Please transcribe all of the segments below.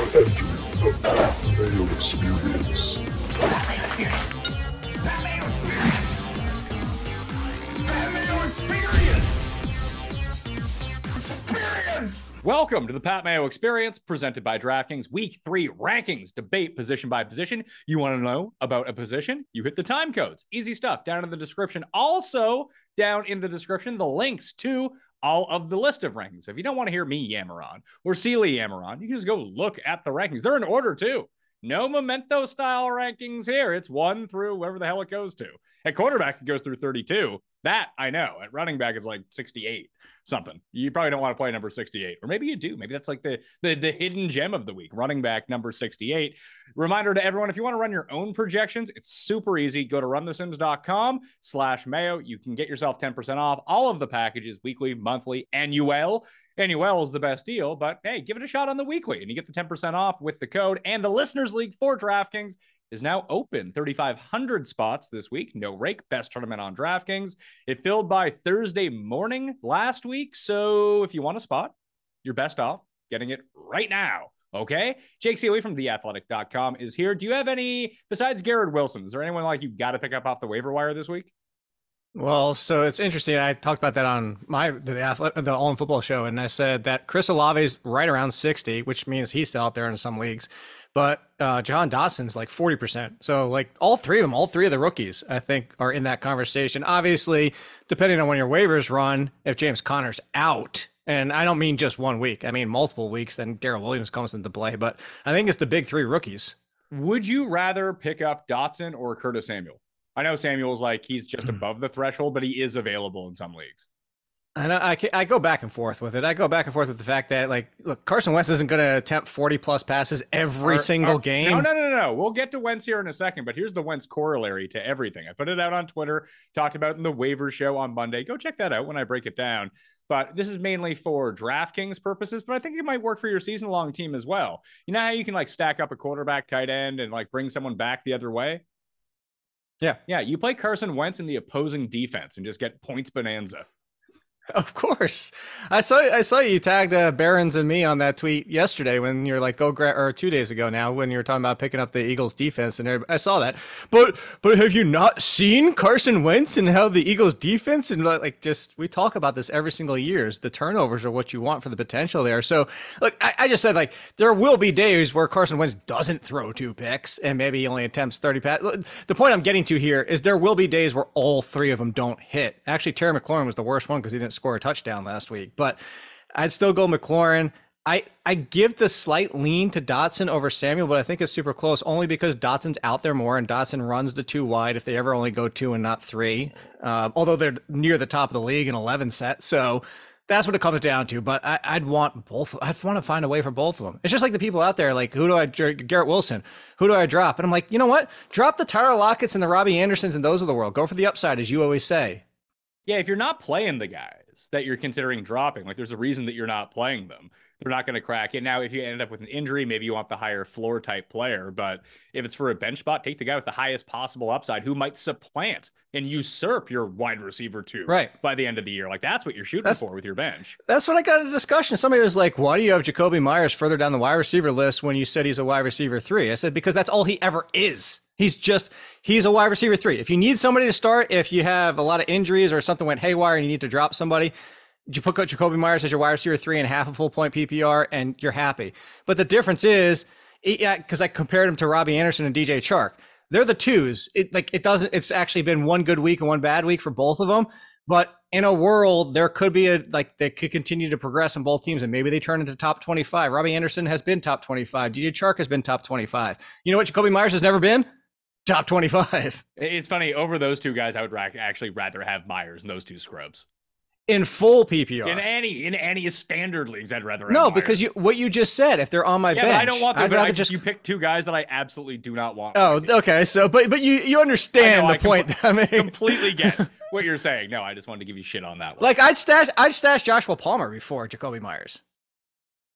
Mayo Experience. Mayo Experience. Mayo Experience. Mayo Experience. Experience. Welcome to the Pat Mayo Experience, presented by DraftKings. Week 3 rankings, debate position by position. You want to know about a position? You hit the time codes. Easy stuff down in the description. Also, down in the description, the links to all of the list of rankings. If you don't want to hear me yammer on or Ciely yammer on, you can just go look at the rankings. They're in order too. No memento style rankings here. It's 1 through wherever the hell it goes to. At quarterback, it goes through 32. That I know. At running back, it's like 68 something. You probably don't want to play number 68, or maybe you do. Maybe that's like the hidden gem of the week. Running back number 68. Reminder to everyone, if you want to run your own projections, it's super easy. Go to runthesims.com/Mayo. You can get yourself 10% off all of the packages, weekly, monthly, annual. Annual is the best deal, but hey, give it a shot on the weekly and you get the 10% off with the code. And the Listeners League for DraftKings is now open. 3,500 spots this week. No rake. Best tournament on DraftKings. It filled by Thursday morning last week. So if you want a spot, you're best off getting it right now. Okay. Jake Ciely from theathletic.com is here. Do you have any, besides Garrett Wilson, is there anyone like you got to pick up off the waiver wire this week? Well, so it's interesting. I talked about that on the All in Football show, and I said that Chris Olave's right around 60, which means he's still out there in some leagues. But John Dotson's like 40%. So like all three of the rookies, I think, are in that conversation. Obviously, depending on when your waivers run, if James Conner's out, and I don't mean just 1 week, I mean multiple weeks, then Darrell Williams comes into play. But I think it's the big three rookies. Would you rather pick up Dotson or Curtis Samuel? I know Samuel's like, he's just above the threshold, but he is available in some leagues. And I go back and forth with it. I go back and forth with the fact that, like, look, Carson Wentz isn't going to attempt 40-plus passes every single game. No. We'll get to Wentz here in a second, but here's the Wentz corollary to everything. I put it out on Twitter, talked about it in the waiver show on Monday. Go check that out when I break it down. But this is mainly for DraftKings purposes, but I think it might work for your season-long team as well. You know how you can, like, stack up a quarterback, tight end, and, like, bring someone back the other way? Yeah. You play Carson Wentz in the opposing defense and just get points bonanza. Of course. I saw you tagged Barons and me on that tweet yesterday when you're like, or 2 days ago now, when you were talking about picking up the Eagles defense, and I saw that. But have you not seen Carson Wentz and how the Eagles defense, and like, just, we talk about this every single year. The turnovers are what you want for the potential there. So look, I just said, like, there will be days where Carson Wentz doesn't throw 2 picks and maybe he only attempts 30 passes. The point I'm getting to here is there will be days where all 3 of them don't hit. Actually, Terry McLaurin was the worst one because he didn't score a touchdown last week, but I'd still go McLaurin. I give the slight lean to Dotson over Samuel, but I think it's super close only because Dotson's out there more and Dotson runs the 2 wide if they ever only go 2 and not 3, although they're near the top of the league in 11 set. So that's what it comes down to. But I'd want both. I'd want to find a way for both of them. It's just like the people out there, like, Garrett Wilson, who do I drop? And I'm like, you know what? Drop the Tyler Lockett's and the Robbie Andersons and those of the world. Go for the upside, as you always say. Yeah, if you're not playing the guys that you're considering dropping, like, there's a reason that you're not playing them. They're not going to crack it. Now, if you end up with an injury, maybe you want the higher floor type player. But if it's for a bench spot, take the guy with the highest possible upside who might supplant and usurp your wide receiver 2 by the end of the year. Like, that's what you're shooting for with your bench. That's what I got in a discussion. Somebody was like, why do you have Jacoby Myers further down the wide receiver list when you said he's a wide receiver 3? I said, because that's all he ever is. He's a wide receiver 3. If you need somebody to start, if you have a lot of injuries or something went haywire and you need to drop somebody, you put Jacoby Myers as your wide receiver 3 and half a full point PPR and you're happy. But the difference is, because I compared him to Robbie Anderson and DJ Chark, they're the 2s. It's actually been 1 good week and 1 bad week for both of them. But in a world, there could be they could continue to progress in both teams and maybe they turn into top 25. Robbie Anderson has been top 25. DJ Chark has been top 25. You know what Jacoby Myers has never been? Top 25. It's funny, over those 2 guys, I would actually rather have Myers than those 2 scrubs. In full PPR. In any standard leagues, I'd rather have No, Myers. Because what you just said, if they're on my bench. But I don't want them, but you pick 2 guys that I absolutely do not want. Oh, okay. So, but you understand the point. I mean, completely get what you're saying. No, I just wanted to give you shit on that one. Like, I'd stash Joshua Palmer before Jacoby Myers.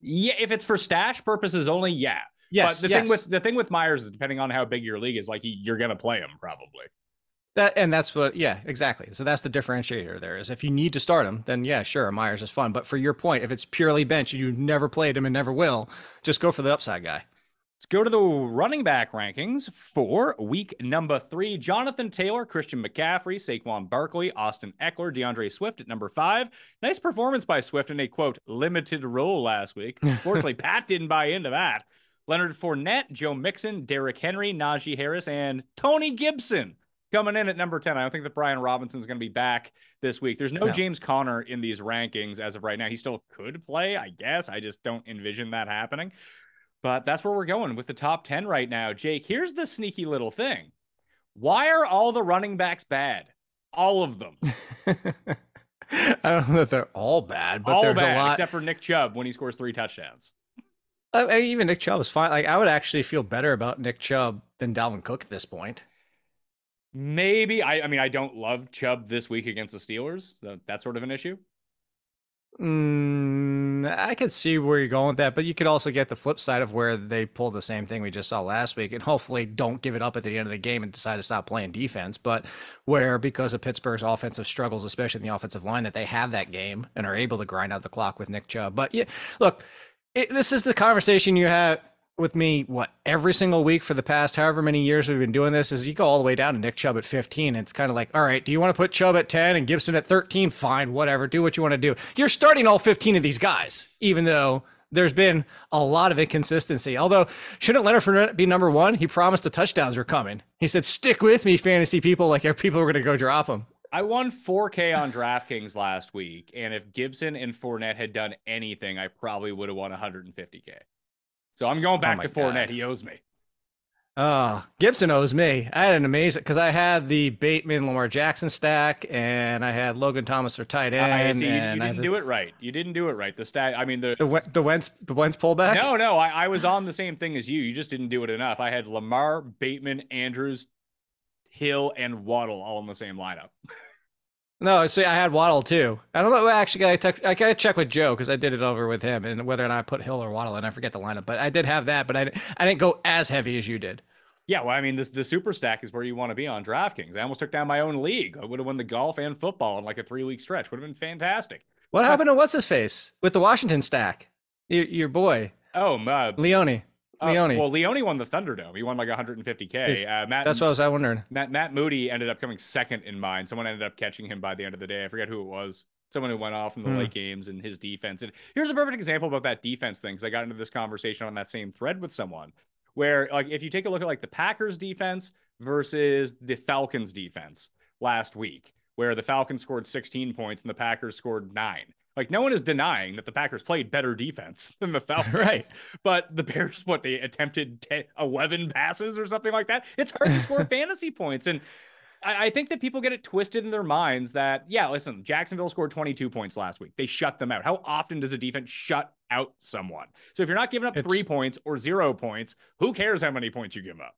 Yeah, if it's for stash purposes only, yeah. Yes. But the thing with Myers is, depending on how big your league is, like, you're gonna play him probably. That's what, yeah, exactly. So that's the differentiator there is if you need to start him, then yeah, sure, Myers is fun. But for your point, if it's purely bench and you never played him and never will, just go for the upside guy. Let's go to the running back rankings for week number 3. Jonathan Taylor, Christian McCaffrey, Saquon Barkley, Austin Eckler, DeAndre Swift at number 5. Nice performance by Swift in a, quote, limited role last week. Fortunately, Pat didn't buy into that. Leonard Fournette, Joe Mixon, Derrick Henry, Najee Harris, and Tony Gibson coming in at number 10. I don't think that Brian Robinson's going to be back this week. There's no James Conner in these rankings as of right now. He still could play, I guess. I just don't envision that happening. But that's where we're going with the top 10 right now. Jake, here's the sneaky little thing. Why are all the running backs bad? All of them. I don't know if they're all bad, but all there's bad, a lot. Except for Nick Chubb when he scores 3 touchdowns. I mean, even Nick Chubb is fine. Like, I would actually feel better about Nick Chubb than Dalvin Cook at this point. Maybe. I mean, I don't love Chubb this week against the Steelers. That's sort of an issue. I could see where you're going with that, but you could also get the flip side of where they pull the same thing we just saw last week and hopefully don't give it up at the end of the game and decide to stop playing defense. But where, because of Pittsburgh's offensive struggles, especially in the offensive line, that they have that game and are able to grind out the clock with Nick Chubb. But yeah, look, this is the conversation you have with me, every single week for the past however many years we've been doing this, is you go all the way down to Nick Chubb at 15. It's kind of like, all right, do you want to put Chubb at 10 and Gibson at 13? Fine, whatever, do what you want to do. You're starting all 15 of these guys, even though there's been a lot of inconsistency. Although, shouldn't Leonard Fournette be number 1? He promised the touchdowns were coming. He said, stick with me, fantasy people, like people are going to go drop him. I won 4K on DraftKings last week, and if Gibson and Fournette had done anything, I probably would have won 150K. So I'm going back to Fournette. God. He owes me. Oh, Gibson owes me. I had an amazing, because I had the Bateman Lamar Jackson stack, and I had Logan Thomas for tight end. You didn't do it right. You didn't do it right. The stack. I mean the Wentz pullback. No. I was on the same thing as you. You just didn't do it enough. I had Lamar, Bateman, Andrews, Hill, and Waddle all in the same lineup. No, see, I had Waddle too. I don't know. Actually, I got to check with Joe because I did it over with him, and whether or not I put Hill or Waddle, and I forget the lineup. But I did have that, but I didn't go as heavy as you did. Yeah, well, I mean, the super stack is where you want to be on DraftKings. I almost took down my own league. I would have won the golf and football in like a 3-week stretch. Would have been fantastic. What happened to what's his face with the Washington stack? Your boy. Oh, Leone. Well, Leone won the Thunderdome. He won like 150K. That's what I was wondering. Matt Moody ended up coming second in mine. Someone ended up catching him by the end of the day. I forget who it was. Someone who went off in the late games and his defense. And here's a perfect example about that defense thing, because I got into this conversation on that same thread with someone where, like, if you take a look at like the Packers defense versus the Falcons defense last week, where the Falcons scored 16 points and the Packers scored 9. Like, no one is denying that the Packers played better defense than the Falcons. Right. But the Bears, they attempted 11 passes or something like that. It's hard to score fantasy points. And I think that people get it twisted in their minds that, yeah, listen, Jacksonville scored 22 points last week. They shut them out. How often does a defense shut out someone? So if you're not giving up 3 points or 0 points, who cares how many points you give up?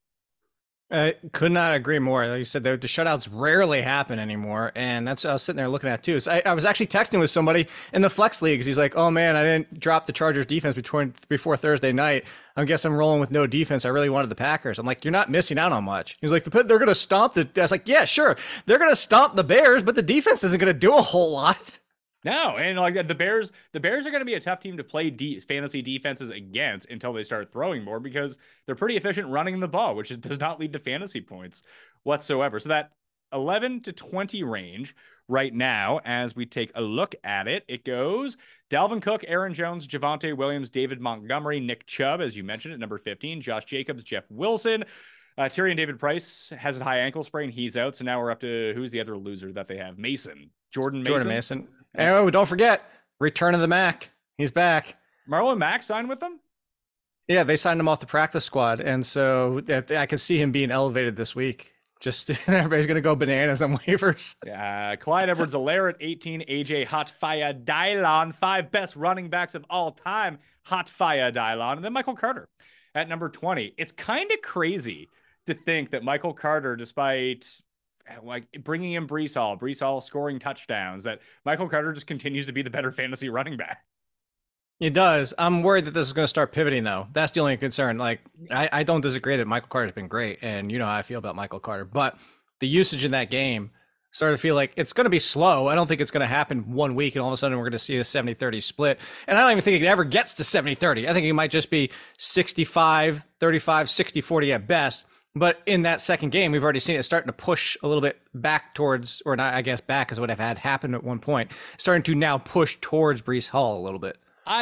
I could not agree more. Like you said, the shutouts rarely happen anymore, and that's what I was sitting there looking at too. So I was actually texting with somebody in the flex leagues. He's like, "Oh man, I didn't drop the Chargers defense before Thursday night. I guess I'm rolling with no defense. I really wanted the Packers." I'm like, "You're not missing out on much." He's like, "They're going to stomp the." I was like, "Yeah, sure, they're going to stomp the Bears, but the defense isn't going to do a whole lot." No, and like the Bears are going to be a tough team to play fantasy defenses against until they start throwing more, because they're pretty efficient running the ball, which does not lead to fantasy points whatsoever. So that 11 to 20 range right now, as we take a look at it, it goes Dalvin Cook, Aaron Jones, Javonte Williams, David Montgomery, Nick Chubb, as you mentioned, at number 15, Josh Jacobs, Jeff Wilson. Tyrion David Price has a high ankle sprain. He's out. So now we're up to, who's the other loser that they have? Jordan Mason. And don't forget, return of the Mac. He's back. Marlon Mack signed with them? Yeah, they signed him off the practice squad. And so I can see him being elevated this week. Just everybody's going to go bananas on waivers. Clyde Edwards-Helaire at 18, AJ Hot Fire Dylon, 5 best running backs of all time, Hot Fire Dylon, and then Michael Carter at number 20. It's kind of crazy to think that Michael Carter, despite like bringing in Breece Hall scoring touchdowns, that Michael Carter just continues to be the better fantasy running back. It does. I'm worried that this is going to start pivoting, though. That's the only concern. Like, I don't disagree that Michael Carter's been great, and you know how I feel about Michael Carter. But the usage in that game started to feel like it's going to be slow. I don't think it's going to happen 1 week and all of a sudden we're going to see a 70-30 split. And I don't even think it ever gets to 70-30. I think it might just be 65-35, 60-40 at best. But in that second game, we've already seen it starting to push a little bit back towards, or not, I guess back is what I've had happen at one point, starting to now push towards Breece Hall a little bit.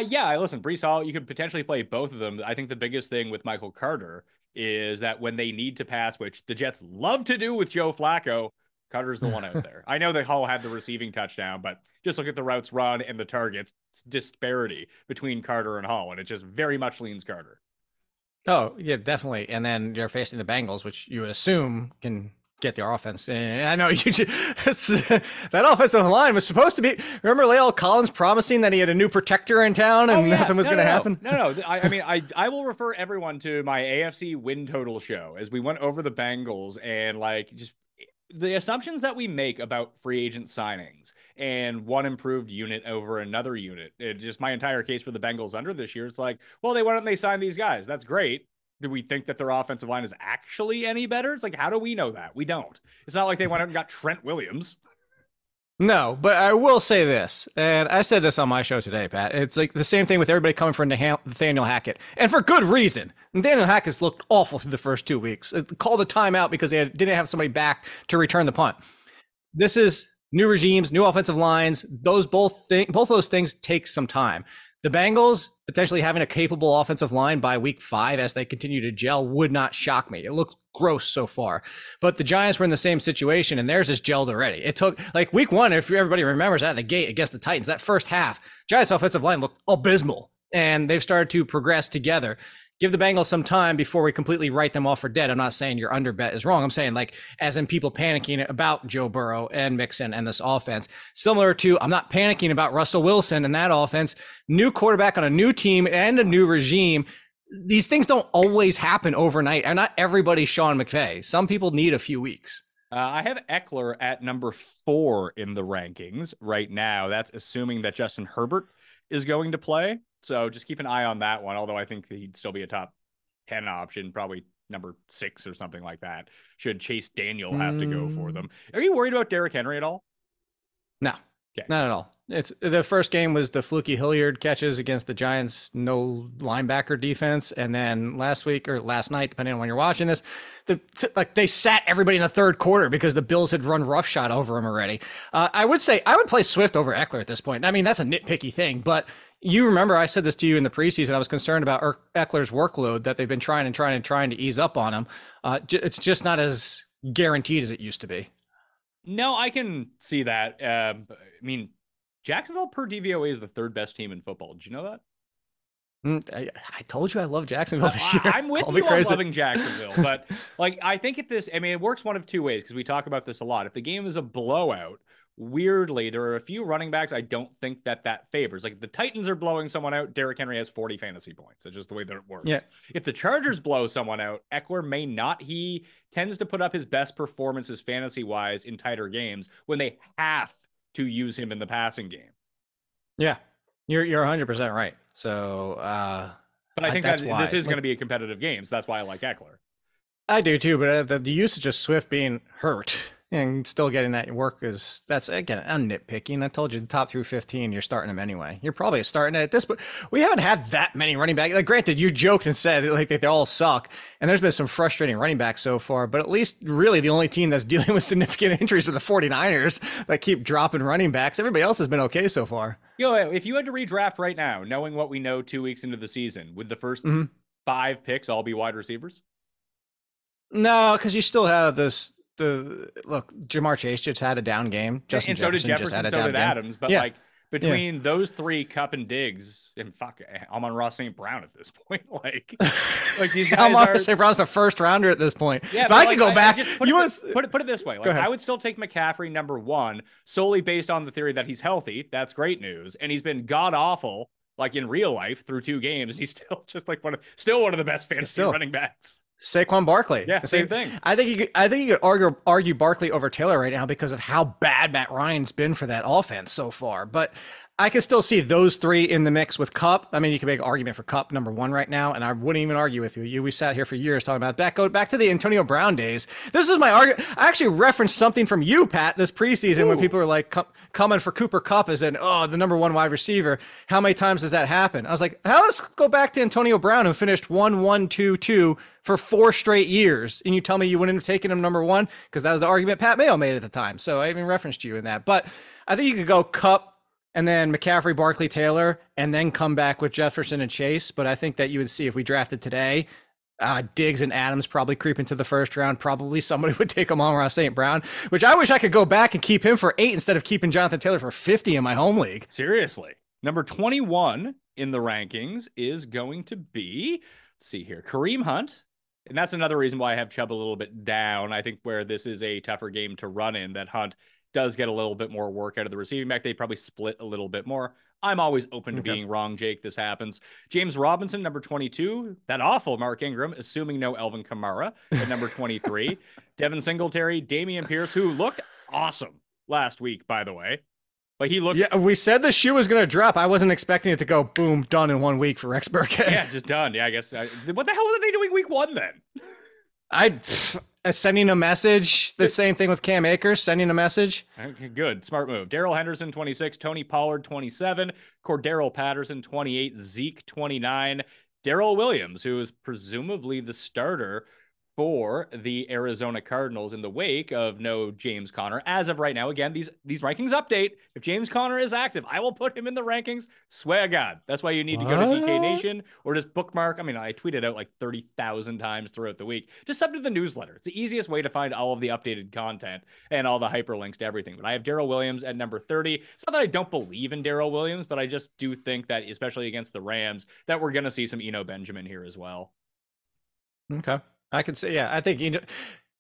Yeah, listen, Breece Hall, you could potentially play both of them. I think the biggest thing with Michael Carter is that when they need to pass, which the Jets love to do with Joe Flacco, Carter's the one out there. I know that Hall had the receiving touchdown, but just look at the routes run and the targets disparity between Carter and Hall, and it just very much leans Carter. Oh, yeah, definitely. And then you're facing the Bengals, which you would assume can get their offense. And I know that offensive line was supposed to be. Remember La'el Collins promising that he had a new protector in town and nothing was going to happen? No. I mean, I will refer everyone to my AFC win total show as we went over the Bengals and like just the assumptions that we make about free agent signings and one improved unit over another unit. Just my entire case for the Bengals under this year. It's like, well, why don't they sign these guys? That's great. Do we think that their offensive line is actually any better? It's like, how do we know that? We don't. It's not like they went out and got Trent Williams. No, but I will say this, and I said this on my show today, Pat. It's like the same thing with everybody coming for Nathaniel Hackett, and for good reason. Nathaniel Hackett's looked awful through the first 2 weeks. Called a timeout because they didn't have somebody back to return the punt. This is new regimes, new offensive lines. Both those things take some time. The Bengals potentially having a capable offensive line by week 5 as they continue to gel would not shock me. It looks gross so far. But the Giants were in the same situation, and theirs is gelled already. It took, like, week 1, if everybody remembers, out of the gate against the Titans, that first half, Giants' offensive line looked abysmal, and they've started to progress together. Give the Bengals some time before we completely write them off for dead. I'm not saying your under bet is wrong. I'm saying, like, as in people panicking about Joe Burrow and Mixon and this offense. Similar to, I'm not panicking about Russell Wilson and that offense. New quarterback on a new team and a new regime. These things don't always happen overnight. And not everybody's Sean McVay. Some people need a few weeks. I have Eckler at number 4 in the rankings right now. That's assuming that Justin Herbert is going to play. So just keep an eye on that one, although I think he'd still be a top 10 option, probably number 6 or something like that. Should Chase Daniel have to go for them. Are you worried about Derrick Henry at all? No, not at all. It's the first game was the fluky Hilliard catches against the Giants, no linebacker defense. And then last week or last night, depending on when you're watching this, they sat everybody in the third quarter because the Bills had run roughshod over him already. I would say I would play Swift over Eckler at this point. I mean, that's a nitpicky thing, but you remember I said this to you in the preseason. I was concerned about Eckler's workload that they've been trying to ease up on him. It's just not as guaranteed as it used to be. No, I can see that. I mean, Jacksonville per DVOA is the 3rd best team in football. Did you know that? I told you I love Jacksonville this year. I'm with you on loving Jacksonville, but like I think it works one of two ways because we talk about this a lot. If the game is a blowout, weirdly, there are a few running backs I don't think that favors. Like if the Titans are blowing someone out, Derrick Henry has 40 fantasy points. It's just the way that it works. Yeah. If the Chargers blow someone out, Eckler may not. He tends to put up his best performances fantasy-wise in tighter games when they have to use him in the passing game. Yeah, you're 100% right. So, but I think that this is going to be a competitive game, so that's why I like Eckler. I do too, but the usage of Swift being hurt and still getting that work that's again, I'm nitpicking. I told you the top through 15, you're starting them anyway. You're probably starting at this, but we haven't had that many running backs. Like, granted, you joked and said like they all suck, and there's been some frustrating running backs so far, but at least really the only team that's dealing with significant injuries are the 49ers that keep dropping running backs. Everybody else has been okay so far. If you had to redraft right now, knowing what we know 2 weeks into the season, would the first 5 picks all be wide receivers? No, because you still have this. Look, Jamar Chase just had a down game. Justin Jefferson did Jefferson, so did Adams. But like between those 3, Kupp and Diggs, and Amon-Ra St. Brown at this point, like these guys Amon-Ra St. Brown's a first rounder at this point. Yeah, if I could go back, put it this way: like I would still take McCaffrey number 1 solely based on the theory that he's healthy. That's great news, and he's been god awful like in real life through 2 games. He's still just like one of the best fantasy running backs. Saquon Barkley. Yeah, same thing. I think you could argue Barkley over Taylor right now because of how bad Matt Ryan's been for that offense so far. But I can still see those three in the mix with Cup. I mean, you can make an argument for Cup #1 right now, and I wouldn't even argue with you. We sat here for years talking about that. Go back to the Antonio Brown days. This is my argument. I actually referenced something from you, Pat, this preseason when people were like coming for Cooper Kupp as the #1 wide receiver. How many times does that happen? I was like, let's go back to Antonio Brown, who finished 1-1-2-2 for 4 straight years, and you tell me you wouldn't have taken him #1 because that was the argument Pat Mayo made at the time. So I even referenced you in that. But I think you could go Kupp, and then McCaffrey, Barkley, Taylor, and then come back with Jefferson and Chase. But I think that you would see if we drafted today, Diggs and Adams probably creep into the first round. Probably somebody would take him on St. Brown, which I wish I could go back and keep him for 8 instead of keeping Jonathan Taylor for 50 in my home league. Seriously. Number 21 in the rankings is going to be, let's see here, Kareem Hunt. And that's another reason why I have Chubb a little bit down. I think where this is a tougher game to run in, that Hunt does get a little bit more work out of the receiving back. They probably split a little bit more. I'm always open to being wrong, Jake. This happens. James Robinson, number 22. That awful Mark Ingram, assuming no Elvin Kamara at number 23. Devin Singletary, Dameon Pierce, who looked awesome last week, by the way. But he looked... Yeah, we said the shoe was going to drop. I wasn't expecting it to go, boom, done in 1 week for Rex Burkhead. Yeah, just done. Yeah, I guess. What the hell are they doing week 1 then? Sending a message. The same thing with Cam Akers, sending a message. Okay, good. Smart move. Darrell Henderson, 26. Tony Pollard, 27. Cordero Patterson, 28. Zeke, 29. Darrell Williams, who is presumably the starter for the Arizona Cardinals in the wake of no James Conner. As of right now, again, these rankings update. If James Conner is active, I will put him in the rankings. Swear to God. That's why you need to go to DK Nation or just bookmark. I mean, I tweeted out like 30,000 times throughout the week. Just sub to the newsletter. It's the easiest way to find all of the updated content and all the hyperlinks to everything. But I have Darrell Williams at number 30. It's not that I don't believe in Darrell Williams, but I just do think that, especially against the Rams, that we're going to see some Eno Benjamin here as well. Okay. I could say, I think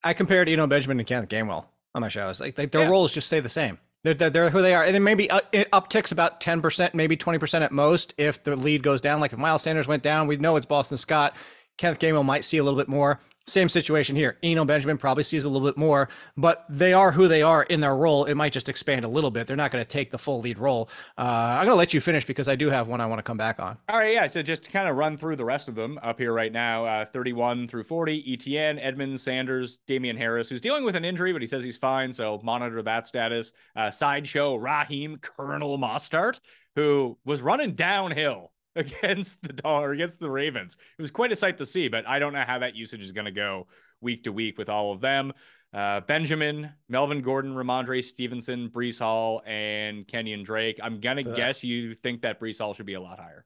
I compared Eno Benjamin and Kenneth Gainwell on my shows. Like their roles just stay the same. They're who they are. And then maybe it upticks about 10%, maybe 20% at most if the lead goes down. Like if Miles Sanders went down, we know it's Boston Scott. Kenneth Gainwell might see a little bit more. Same situation here. Eno Benjamin probably sees a little bit more, but they are who they are in their role. It might just expand a little bit. They're not going to take the full lead role. I'm going to let you finish because I do have one I want to come back on. All right, yeah. So just to kind of run through the rest of them up here right now, 31 through 40, Etienne, Edmonds, Sanders, Damian Harris, who's dealing with an injury, but he says he's fine, so monitor that status. Sideshow, Raheem Colonel Mostert, who was running downhill against the Ravens. It was quite a sight to see, but I don't know how that usage is going to go week to week with all of them. Benjamin, Melvin Gordon, Ramondre Stevenson, Breece Hall, and Kenyon Drake. I'm going to guess you think that Breece Hall should be a lot higher.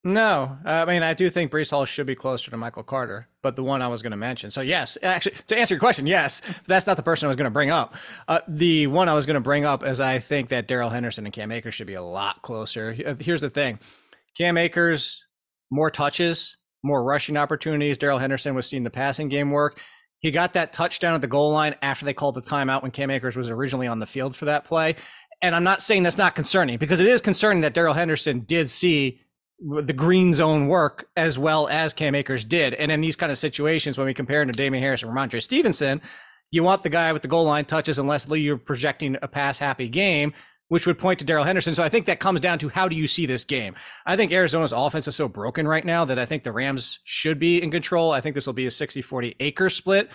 No, I mean, I do think Breece Hall should be closer to Michael Carter, but the one I was going to mention. So yes, actually, to answer your question, yes, that's not the person I was going to bring up. The one I was going to bring up is I think that Darrell Henderson and Cam Akers should be a lot closer. Here's the thing. Cam Akers, more touches, more rushing opportunities. Darrell Henderson was seeing the passing game work. He got that touchdown at the goal line after they called the timeout when Cam Akers was originally on the field for that play. And I'm not saying that's not concerning, because it is concerning that Darrell Henderson did see the green zone work as well as Cam Akers did. And in these kind of situations, when we compare him to Damian Harris and Ramondre Stevenson, you want the guy with the goal line touches unless you're projecting a pass-happy game, which would point to Darrell Henderson. So I think that comes down to, how do you see this game? I think Arizona's offense is so broken right now that I think the Rams should be in control. I think this will be a 60-40 Akers split,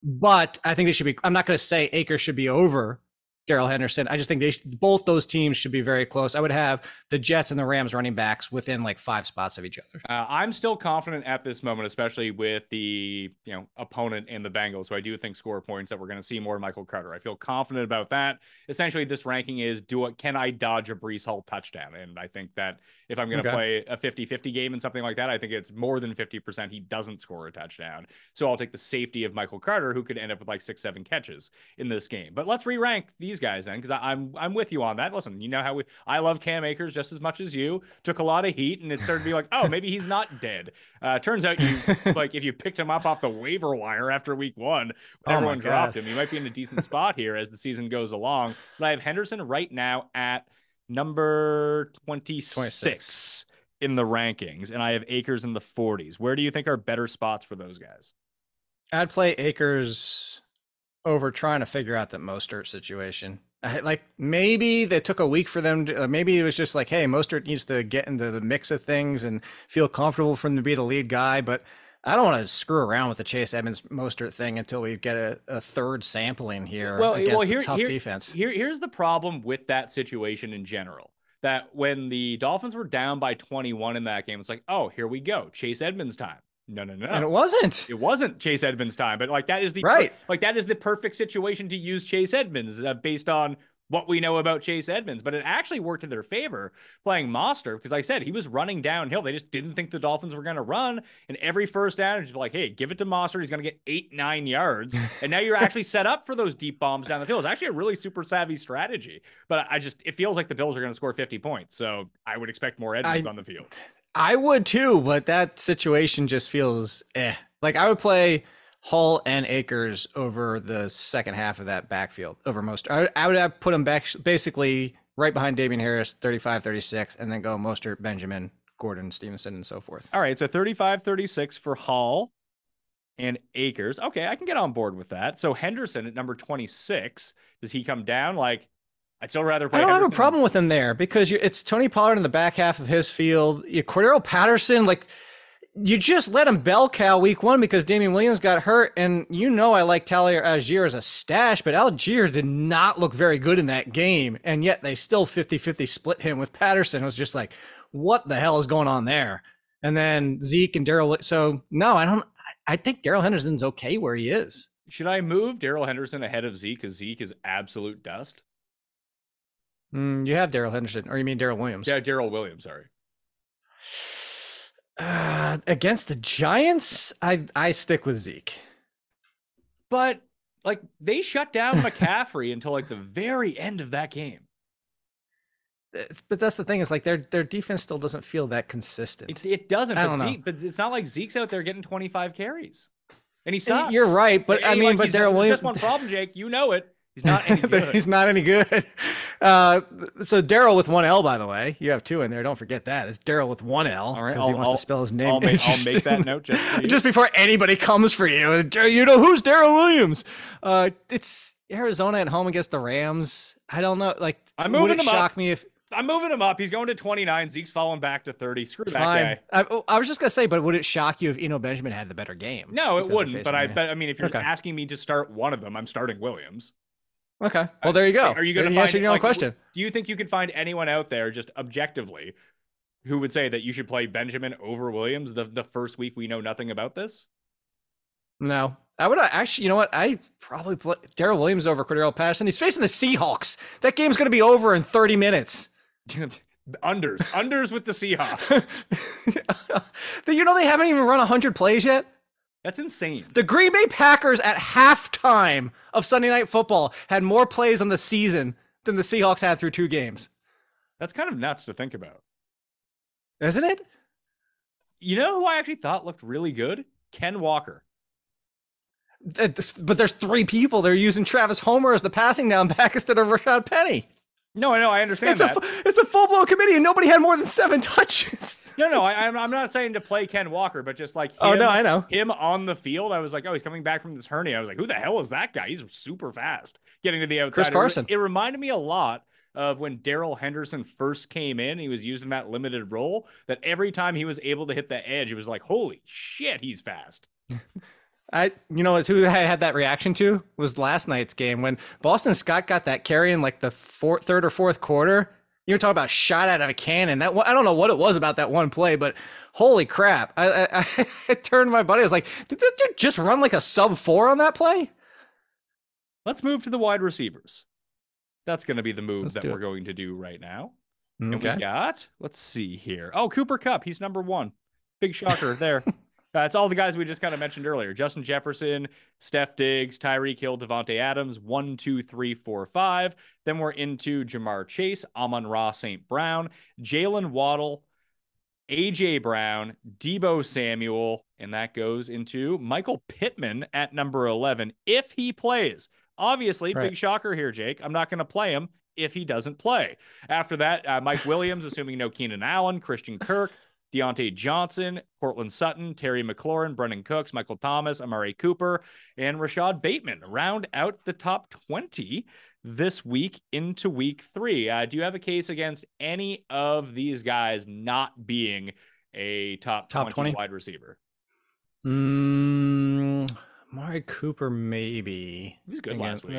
but I think they should be, I'm not going to say Akers should be over Darrell Henderson. I just think both those teams should be very close. I would have the Jets and the Rams running backs within like 5 spots of each other. I'm still confident at this moment, especially with the opponent in the Bengals, who I do think score points, that we're going to see more Michael Carter. I feel confident about that. Essentially, this ranking is, can I dodge a Breece Hall touchdown? And I think that if I'm going to play a 50-50 game and something like that, I think it's more than 50% he doesn't score a touchdown. So I'll take the safety of Michael Carter, who could end up with like 6-7 catches in this game. But let's re-rank these guys then, because I'm with you on that. Listen, you know how I love Cam Akers just as much as you. Took a lot of heat, and it started to be like, oh, maybe he's not dead. Turns out you like, if you picked him up off the waiver wire after week 1, when everyone dropped him, you might be in a decent spot here as the season goes along. But I have Henderson right now at number 26 in the rankings, and I have Akers in the 40s. Where do you think are better spots for those guys? I'd play Akers over trying to figure out the Mostert situation. Like maybe they took a week for them to, maybe it was just like, hey, Mostert needs to get into the mix of things and feel comfortable for him to be the lead guy. But I don't want to screw around with the Chase Edmonds Mostert thing until we get a third sampling here against a tough defense. Here's the problem with that situation in general. That when the Dolphins were down by 21 in that game, it's like, oh, here we go. Chase Edmonds time. No. And it wasn't. It wasn't Chase Edmonds time, but like that is the right. That is the perfect situation to use Chase Edmonds based on what we know about Chase Edmonds. But it actually worked in their favor playing Mostert because, like I said, he was running downhill. They just didn't think the Dolphins were going to run. And every first down, it's like, hey, give it to Mostert. He's going to get 8-9 yards. And now you're actually set up for those deep bombs down the field. It's actually a really super savvy strategy. But it feels like the Bills are going to score 50 points. So I would expect more Edmonds on the field. I would too, but that situation just feels like I would play Hull and Akers over the second half of that backfield over Mostert. I would have put him back basically right behind Damian Harris, 35-36, and then go Mostert, Benjamin, Gordon, Stevenson, and so forth. All right, so 35-36 for Hull and Akers. Okay, I can get on board with that. So Henderson at number 26, does he come down? Like, I'd still rather play. I don't Henderson. have a problem with him there because it's Tony Pollard in the back half of his field. Cordero Patterson, like you just let him bell cow week one because Damian Williams got hurt. And I like Tyler Algier as a stash, but Algier did not look very good in that game. And yet they still 50-50 split him with Patterson. It was just like, what the hell is going on there? And then Zeke and Daryl. So no, I think Darrell Henderson's okay where he is. Should I move Darrell Henderson ahead of Zeke because Zeke is absolute dust? You have Darrell Henderson, or you mean Darrell Williams? Yeah, Darrell Williams, sorry. Against the Giants, I stick with Zeke. But, like, they shut down McCaffrey until, like, the very end of that game. But that's the thing, is like their defense still doesn't feel that consistent. It doesn't, but it's not like Zeke's out there getting 25 carries. And he sucks. You're right, but but Darrell Williams... There's just one problem, Jake. You know it. He's not any good. He's not any good. So Darrell with one L, by the way. You have two in there. Don't forget that. It's Darrell with one L. All right, because he wants to spell his name. I'll make that note just for you. Just before anybody comes for you. You know who's Darrell Williams? It's Arizona at home against the Rams. I don't know. Like, I'm moving him up. Me if I'm moving him up. He's going to 29. Zeke's falling back to 30. Screw that guy. I was just gonna say, but would it shock you if Eno Benjamin had the better game? No, it wouldn't. But I mean, if you're asking me to start one of them, I'm starting Williams. Okay. Well, there you go. Are you going to answer your own question? Do you think you could find anyone out there just objectively who would say that you should play Benjamin over Williams the first week we know nothing about this? No. I would actually, you know what? I probably play Darrell Williams over Cordero Patterson. He's facing the Seahawks. That game's going to be over in 30 minutes. Unders with the Seahawks. They haven't even run 100 plays yet. That's insane. The Green Bay Packers at halftime of Sunday Night Football had more plays on the season than the Seahawks had through 2 games. That's kind of nuts to think about. Isn't it? You know who I actually thought looked really good? Ken Walker. But there's 3 people. They're using Travis Homer as the passing down back instead of Rashad Penny. No, I know. I understand that. It's a full-blown committee, and nobody had more than 7 touches. No, I'm not saying to play Ken Walker, but just like him, I know. Him on the field, I was like, oh, he's coming back from this hernia. I was like, who the hell is that guy? He's super fast getting to the outside. Chris Carson. It reminded me a lot of when Darrell Henderson first came in. He was using that limited role, that every time he was able to hit the edge, it was like, holy shit, he's fast. Who I had that reaction to was last night's game when Boston Scott got that carry in like the third or fourth quarter. You were talking about shot out of a cannon. I don't know what it was about that one play, but holy crap. I turned to my buddy. I was like, did that dude just run like a sub-4 on that play? Let's move to the wide receivers. That's going to be the move we're going to do right now. Okay. And we got, let's see here. Oh, Cooper Kupp. He's number 1. Big shocker there. It's all the guys we just kind of mentioned earlier. Justin Jefferson, Steph Diggs, Tyreek Hill, Devontae Adams, 1, 2, 3, 4, 5. Then we're into Jamar Chase, Amon-Ra St. Brown, Jalen Waddle, A.J. Brown, Deebo Samuel, and that goes into Michael Pittman at number 11 if he plays. Obviously, right. Big shocker here, Jake. I'm not going to play him if he doesn't play. After that, Mike Williams, assuming no Keenan Allen, Christian Kirk, Deontay Johnson, Cortland Sutton, Terry McLaurin, Brendan Cooks, Michael Thomas, Amari Cooper, and Rashad Bateman round out the top 20 this week into week 3. Do you have a case against any of these guys not being a top 20 wide receiver? Amari Cooper, maybe. He was good last week.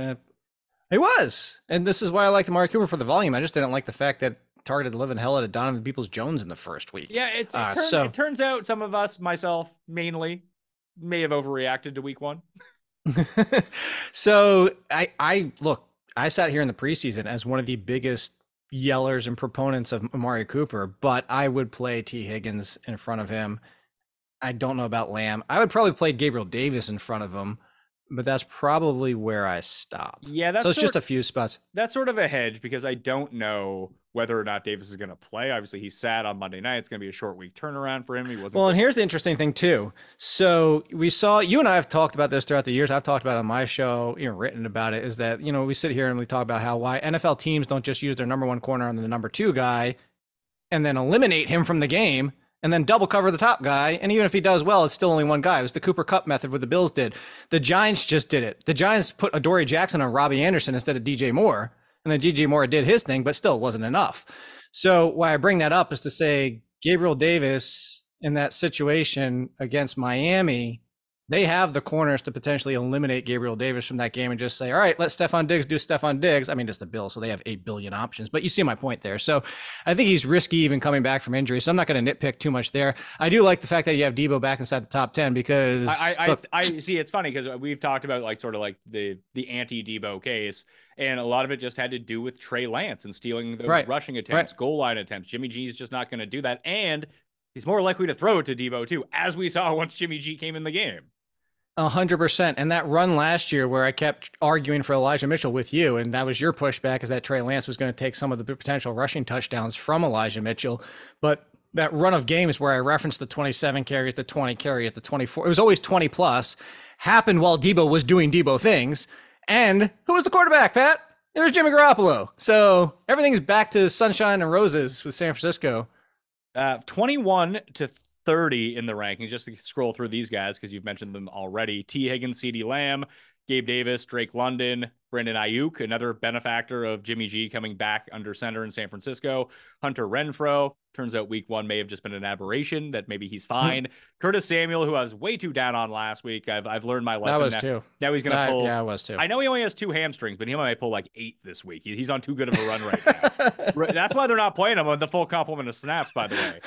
He was. And this is why I liked Amari Cooper for the volume. I just didn't like the fact that targeted the living hell out of Donovan Peoples-Jones in the first week. Yeah, it turns out some of us, myself mainly, may have overreacted to week 1. So I sat here in the preseason as one of the biggest yellers and proponents of Amari Cooper, but I would play T. Higgins in front of him. I don't know about Lamb. I would probably play Gabriel Davis in front of him, but that's probably where I stop. Yeah, so it's just a few spots. That's sort of a hedge because I don't know whether or not Davis is going to play. Obviously, he's sat on Monday night. It's going to be a short week turnaround for him. He wasn't. Well, and here's the interesting thing too. So we saw, you and I have talked about this throughout the years. I've talked about it on my show, written about it. Is that we sit here and we talk about why NFL teams don't just use their number 1 corner on the number 2 guy, and then eliminate him from the game, and then double cover the top guy. And even if he does well, it's still only one guy. It was the Cooper Kupp method what the Bills did. The Giants just did it. The Giants put Adoree Jackson on Robbie Anderson instead of DJ Moore. And then DJ Moore did his thing, but still it wasn't enough. So why I bring that up is to say Gabriel Davis in that situation against Miami, they have the corners to potentially eliminate Gabriel Davis from that game and just say, all right, let Stephon Diggs do Stephon Diggs. I mean, it's the Bills, so they have 8 billion options, but you see my point there. So I think he's risky even coming back from injury, so I'm not going to nitpick too much there. I do like the fact that you have Debo back inside the top 10 because I see it's funny because we've talked about the anti-Debo case, and a lot of it just had to do with Trey Lance and stealing those rushing attempts, goal line attempts. Jimmy G is just not going to do that, and he's more likely to throw it to Debo too, as we saw once Jimmy G came in the game. 100%. And that run last year where I kept arguing for Elijah Mitchell with you, and that was your pushback, is that Trey Lance was going to take some of the potential rushing touchdowns from Elijah Mitchell. But that run of games where I referenced the 27 carries, the 20 carries, the 24, it was always 20 plus, happened while Debo was doing Debo things. And who was the quarterback, Pat? It was Jimmy Garoppolo. So everything's back to sunshine and roses with San Francisco. 21 to 30 in the rankings, just to scroll through these guys because you've mentioned them already. T. Higgins, CeeDee Lamb, Gabe Davis, Drake London, Brandon Ayuk, another benefactor of Jimmy G coming back under center in San Francisco. Hunter Renfrow. Turns out week 1 may have just been an aberration, that maybe he's fine. Curtis Samuel, who I was way too down on last week. I've learned my lesson. I was too. Now he's going to pull. Yeah, I was too. I know he only has 2 hamstrings, but he might pull like 8 this week. He's on too good of a run right now. That's why they're not playing him on the full complement of snaps, by the way.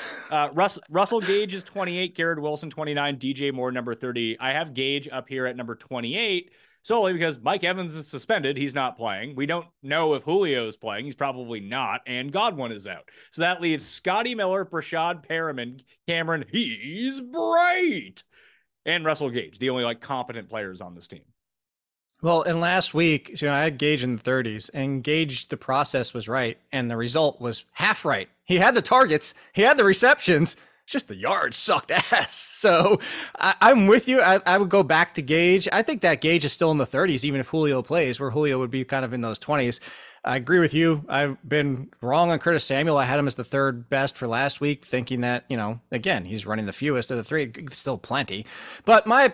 Russell Gage is 28, Garrett Wilson 29, DJ Moore number 30. I have Gage up here at number 28. Solely because Mike Evans is suspended. He's not playing. We don't know if Julio is playing. He's probably not. And Godwin is out. So that leaves Scotty Miller, Brashad Perriman, Cameron, he's bright, and Russell Gage, the only competent players on this team. Well, and last week, I had Gage in the 30s, and Gage, the process was right, and the result was half right. He had the targets. He had the receptions. Just the yards sucked ass. So I'm with you. I would go back to Gage. I think that Gage is still in the 30s, even if Julio plays, where Julio would be kind of in those 20s. I agree with you. I've been wrong on Curtis Samuel. I had him as the 3rd best for last week, thinking that, again, he's running the fewest of the 3. Still plenty. But my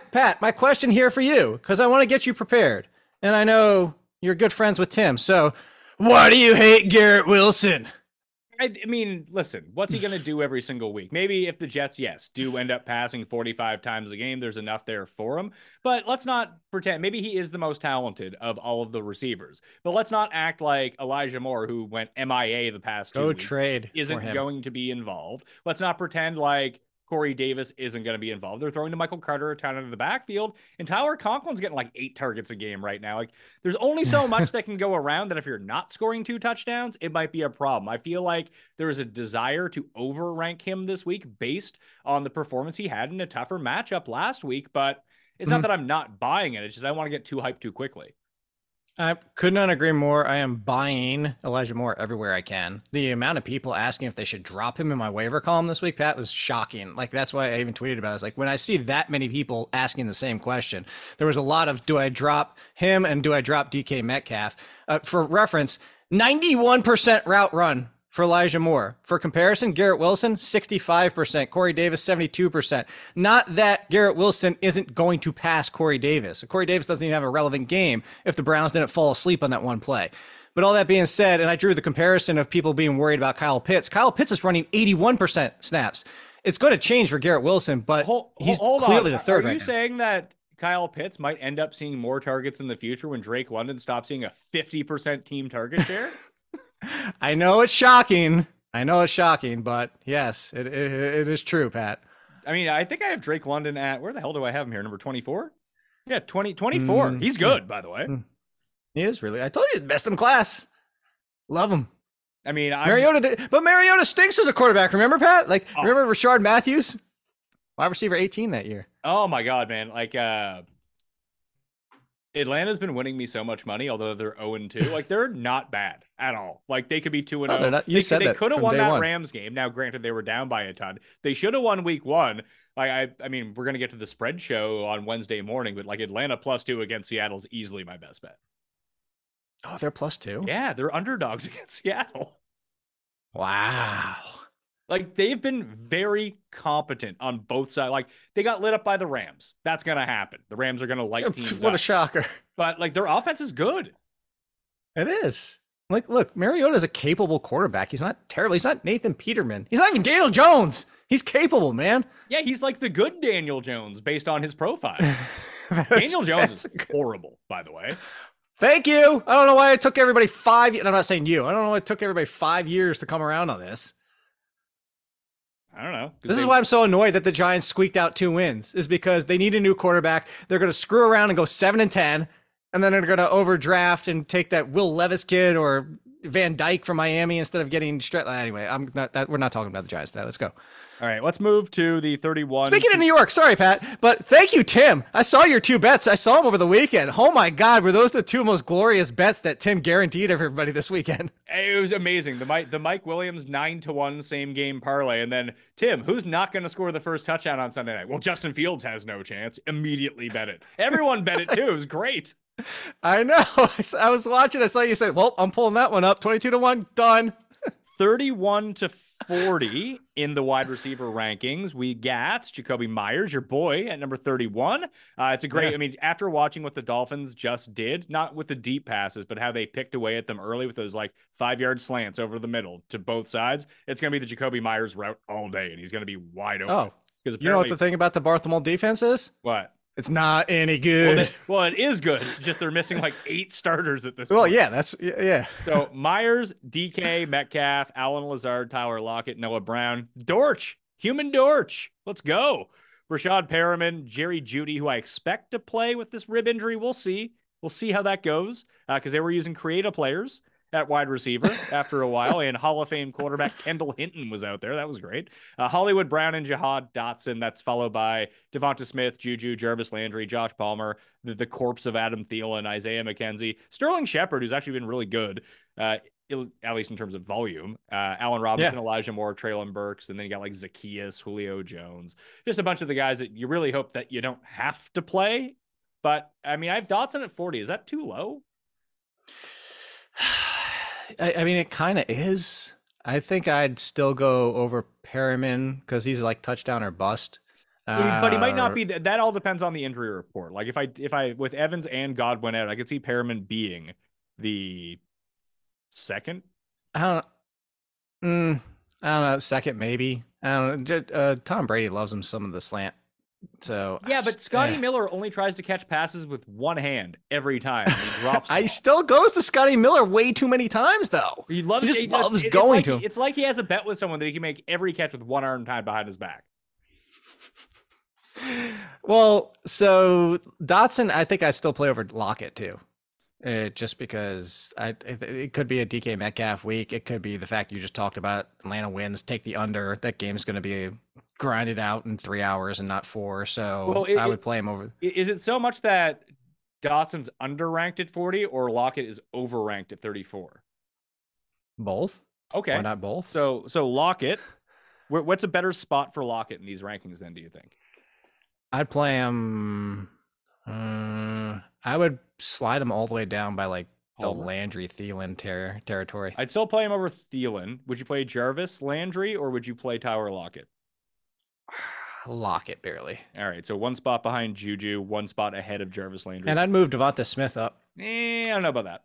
question here for you, because I want to get you prepared. And I know you're good friends with Tim. So why do you hate Garrett Wilson? I mean, listen, what's he going to do every single week? Maybe if the Jets, do end up passing 45 times a game, there's enough there for him. But let's not pretend. Maybe he is the most talented of all of the receivers. But let's not act like Elijah Moore, who went MIA the past 2 weeks, isn't going to be involved. Let's not pretend like Corey Davis isn't going to be involved. They're throwing to Michael Carter a ton out of the backfield, and Tyler Conklin's getting 8 targets a game right now. There's only so much that can go around that if you're not scoring 2 touchdowns, it might be a problem. I feel like there is a desire to overrank him this week based on the performance he had in a tougher matchup last week, but it's not that I'm not buying it. It's just I don't want to get too hyped too quickly. I could not agree more. I am buying Elijah Moore everywhere I can. The amount of people asking if they should drop him in my waiver column this week, Pat, was shocking. That's why I even tweeted about it. It's when I see that many people asking the same question, there was a lot of, do I drop him and do I drop DK Metcalf? For reference, 91% route run for Elijah Moore. For comparison, Garrett Wilson, 65%. Corey Davis, 72%. Not that Garrett Wilson isn't going to pass Corey Davis. Corey Davis doesn't even have a relevant game if the Browns didn't fall asleep on that one play. But all that being said, and I drew the comparison of people being worried about Kyle Pitts. Kyle Pitts is running 81% snaps. It's going to change for Garrett Wilson, but he's clearly the third. Are you saying that Kyle Pitts might end up seeing more targets in the future when Drake London stops seeing a 50% team target share? I know it's shocking. But yes, it is true, Pat. I mean, I think I have Drake London at, where the hell do I have him here? Number 24? Yeah, 24. He's good, by the way. He is really. I told you he's best in class. Love him. I mean, Mariota stinks as a quarterback. Remember, Pat? Remember Rashard Matthews? Wide receiver 18 that year. Oh my God, man. Atlanta's been winning me so much money, although they're 0-2. Like, they're not bad at all. Like, they could be 2-0. No, you said they that could have from won day that one. Rams game. Now, granted, they were down by a ton. They should have won week 1. Like, I mean, we're going to get to the spread show on Wednesday morning, but like Atlanta +2 against Seattle is easily my best bet. Oh, they're +2? Yeah, they're underdogs against Seattle. Wow. Like, they've been very competent on both sides. Like, they got lit up by the Rams. That's going to happen. The Rams are going to light teams What up. a shocker. But, like, their offense is good. It is. Like, look, Mariota's a capable quarterback. He's not terrible. He's not Nathan Peterman. He's not even Daniel Jones. He's capable, man. Yeah, he's like the good Daniel Jones based on his profile. Daniel Jones is horrible, by the way. Thank you. I don't know why it took everybody 5 years. I'm not saying you. I don't know why it took everybody 5 years to come around on this. I don't know. This is why I'm so annoyed that the Giants squeaked out 2 wins, is because they need a new quarterback. They're going to screw around and go 7-10, and then they're going to overdraft and take that Will Levis kid or Van Dyke from Miami instead of getting anyway. We're not talking about the Giants now. Let's go. All right, let's move to the 31. Speaking of New York, sorry, Pat, but thank you, Tim. I saw your 2 bets. I saw them over the weekend. Oh my God, were those the 2 most glorious bets that Tim guaranteed everybody this weekend? It was amazing. The Mike Williams 9-1 same game parlay, and then Tim, who's not going to score the first touchdown on Sunday night? Well, Justin Fields has no chance. Immediately bet it. Everyone bet it too. It was great. I know. I was watching. I saw you say, "Well, I'm pulling that one up. 22-1, done." 31-40 in the wide receiver rankings. We got Jacoby Myers, your boy, at number 31. It's a great, I mean, after watching what the Dolphins just did, not with the deep passes, but how they picked away at them early with those like 5-yard slants over the middle to both sides, it's going to be the Jacoby Myers route all day, and he's going to be wide open. Oh, because you know what the thing about the Bartholomew defense is? What? It's not any good. Well, it is good. It's just they're missing like 8 starters at this point. Well, yeah, yeah. So Myers, DK, Metcalf, Allen Lazard, Tyler Lockett, Noah Brown, Dortch, human Dortch. Let's go. Rashad Perriman, Jerry Jeudy, who I expect to play with this rib injury. We'll see. We'll see how that goes because they were using creative players at wide receiver after a while, and Hall of Fame quarterback Kendall Hinton was out there. That was great. Hollywood Brown and Jahad Dotson. That's followed by Devonta Smith, Juju, Jarvis Landry, Josh Palmer, the corpse of Adam Thielen, Isaiah McKenzie, Sterling Shepard, who's actually been really good, at least in terms of volume. Allen Robinson, Elijah Moore, Traylon Burks, and then you got like Zacchaeus, Julio Jones. Just a bunch of the guys that you really hope that you don't have to play. But, I mean, I have Dotson at 40. Is that too low? I mean, it kind of is. I think I'd still go over Perriman because he's like touchdown or bust. But he might not be. That all depends on the injury report. Like if I with Evans and Godwin out, I could see Perriman being the second. I don't know. Second, maybe. I don't know. Tom Brady loves him some of the slant. So yeah, but Scotty Miller only tries to catch passes with one hand every time. And he drops. He still goes to Scotty Miller way too many times, though. He loves going to him. It's like he has a bet with someone that he can make every catch with one arm tied behind his back. Well, so Dotson, I think I still play over Lockett too. Just because it could be a DK Metcalf week. It could be the fact you just talked about. Atlanta wins, take the under. That game's going to be grinded out in 3 hours and not 4. So I would play him over. Is it so much that Dotson's underranked at 40 or Lockett is overranked at 34? Both. Okay. Why not both? So Lockett, what's a better spot for Lockett in these rankings then, do you think? I'd play him. I would slide him all the way down by like the Landry Thielen territory. I'd still play him over Thielen. Would you play Jarvis Landry or would you play Tyler Lockett? Lockett barely. All right, so one spot behind Juju, one spot ahead of Jarvis Landry. And I'd move Devonta Smith up. I don't know about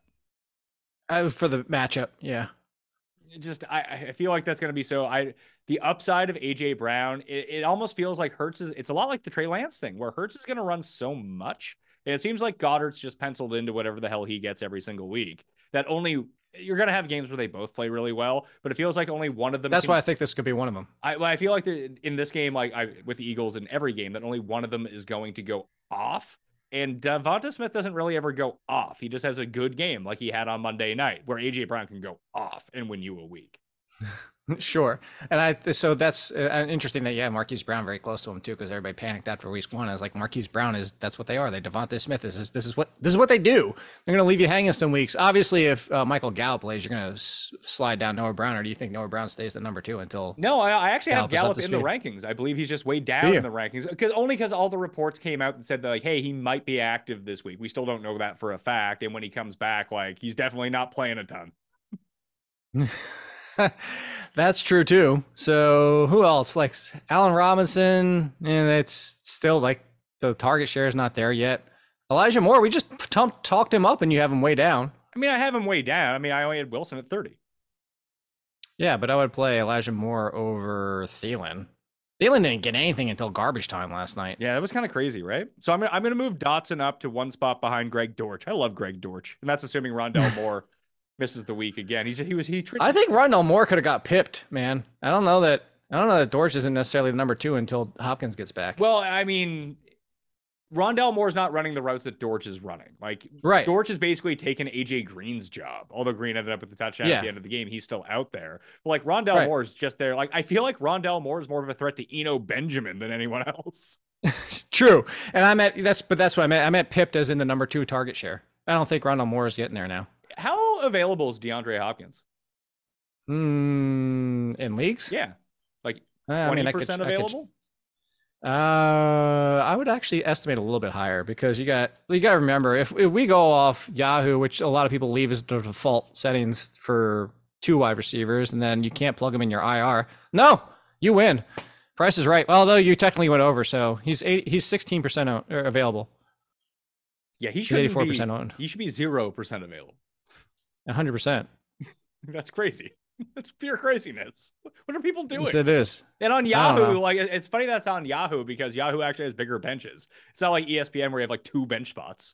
that. For the matchup, yeah. I feel like that's going to be the upside of AJ Brown, it almost feels like it's a lot like the Trey Lance thing where Hurts is going to run so much. And it seems like Goddard's just penciled into whatever the hell he gets every single week. That you're going to have games where they both play really well, but it feels like only one of them. That's why I think this could be one of them. I feel like in this game, with the Eagles in every game, that only one of them is going to go off. And Devonta Smith doesn't really ever go off. He just has a good game like he had on Monday night where AJ Brown can go off and win you a week. Sure. And so that's interesting that, Marquise Brown very close to him too, because everybody panicked after week 1. I was like, Marquise Brown that's what they are. Devonta Smith this is what they do. They're going to leave you hanging some weeks. Obviously, if Michael Gallup plays, you're going to slide down Noah Brown, or do you think Noah Brown stays the number 2 until? No, I actually have Gallup in the rankings. I believe he's just way down in the rankings because all the reports came out and said that hey, he might be active this week. We still don't know that for a fact. And when he comes back, he's definitely not playing a ton. That's true too. So who else? Like Allen Robinson, and it's still the target share is not there yet. Elijah Moore, we just talked him up, and you have him way down. I mean, I have him way down. I mean, I only had Wilson at 30. Yeah, but I would play Elijah Moore over Thielen. Thielen didn't get anything until garbage time last night. Yeah, that was kind of crazy, right? So I'm gonna move Dotson up to one spot behind Greg Dortch. I love Greg Dortch, and that's assuming Rondell Moore misses the week again. I think Rondell Moore could have got pipped, man. I don't know that Dortch isn't necessarily the number 2 until Hopkins gets back. Well, I mean, Rondell Moore's not running the routes that Dortch is running. Right. Dortch is basically taking AJ Green's job. Although Green ended up with the touchdown at the end of the game, he's still out there. But Rondell Moore is just there. I feel like Rondell Moore is more of a threat to Eno Benjamin than anyone else. True. And that's what I meant. I meant pipped as in the number 2 target share. I don't think Rondell Moore is getting there now. How available is DeAndre Hopkins? In leagues? Yeah. 20% available? I would actually estimate a little bit higher because you got to remember if we go off Yahoo, which a lot of people leave as the default settings for 2 wide receivers, and then you can't plug them in your IR. No, you win. Price is right. Although you technically went over, so he's 16% available. Yeah, he should be 84% owned. He should be 0% available. 100%. That's crazy. That's pure craziness. What are people doing? It is. And on Yahoo, it's funny that's on Yahoo because Yahoo actually has bigger benches. It's not like ESPN where you have 2 bench spots.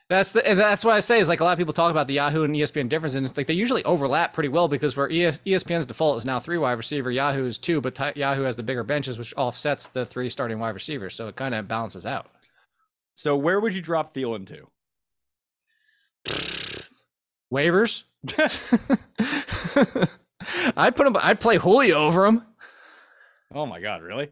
That's what I say is a lot of people talk about the Yahoo and ESPN difference, and it's they usually overlap pretty well because where ESPN's default is now 3 wide receiver, Yahoo is 2, but Yahoo has the bigger benches, which offsets the 3 starting wide receivers, so it kind of balances out. So where would you drop Thielen to? Waivers. I'd play Julio over him. Oh my God, really?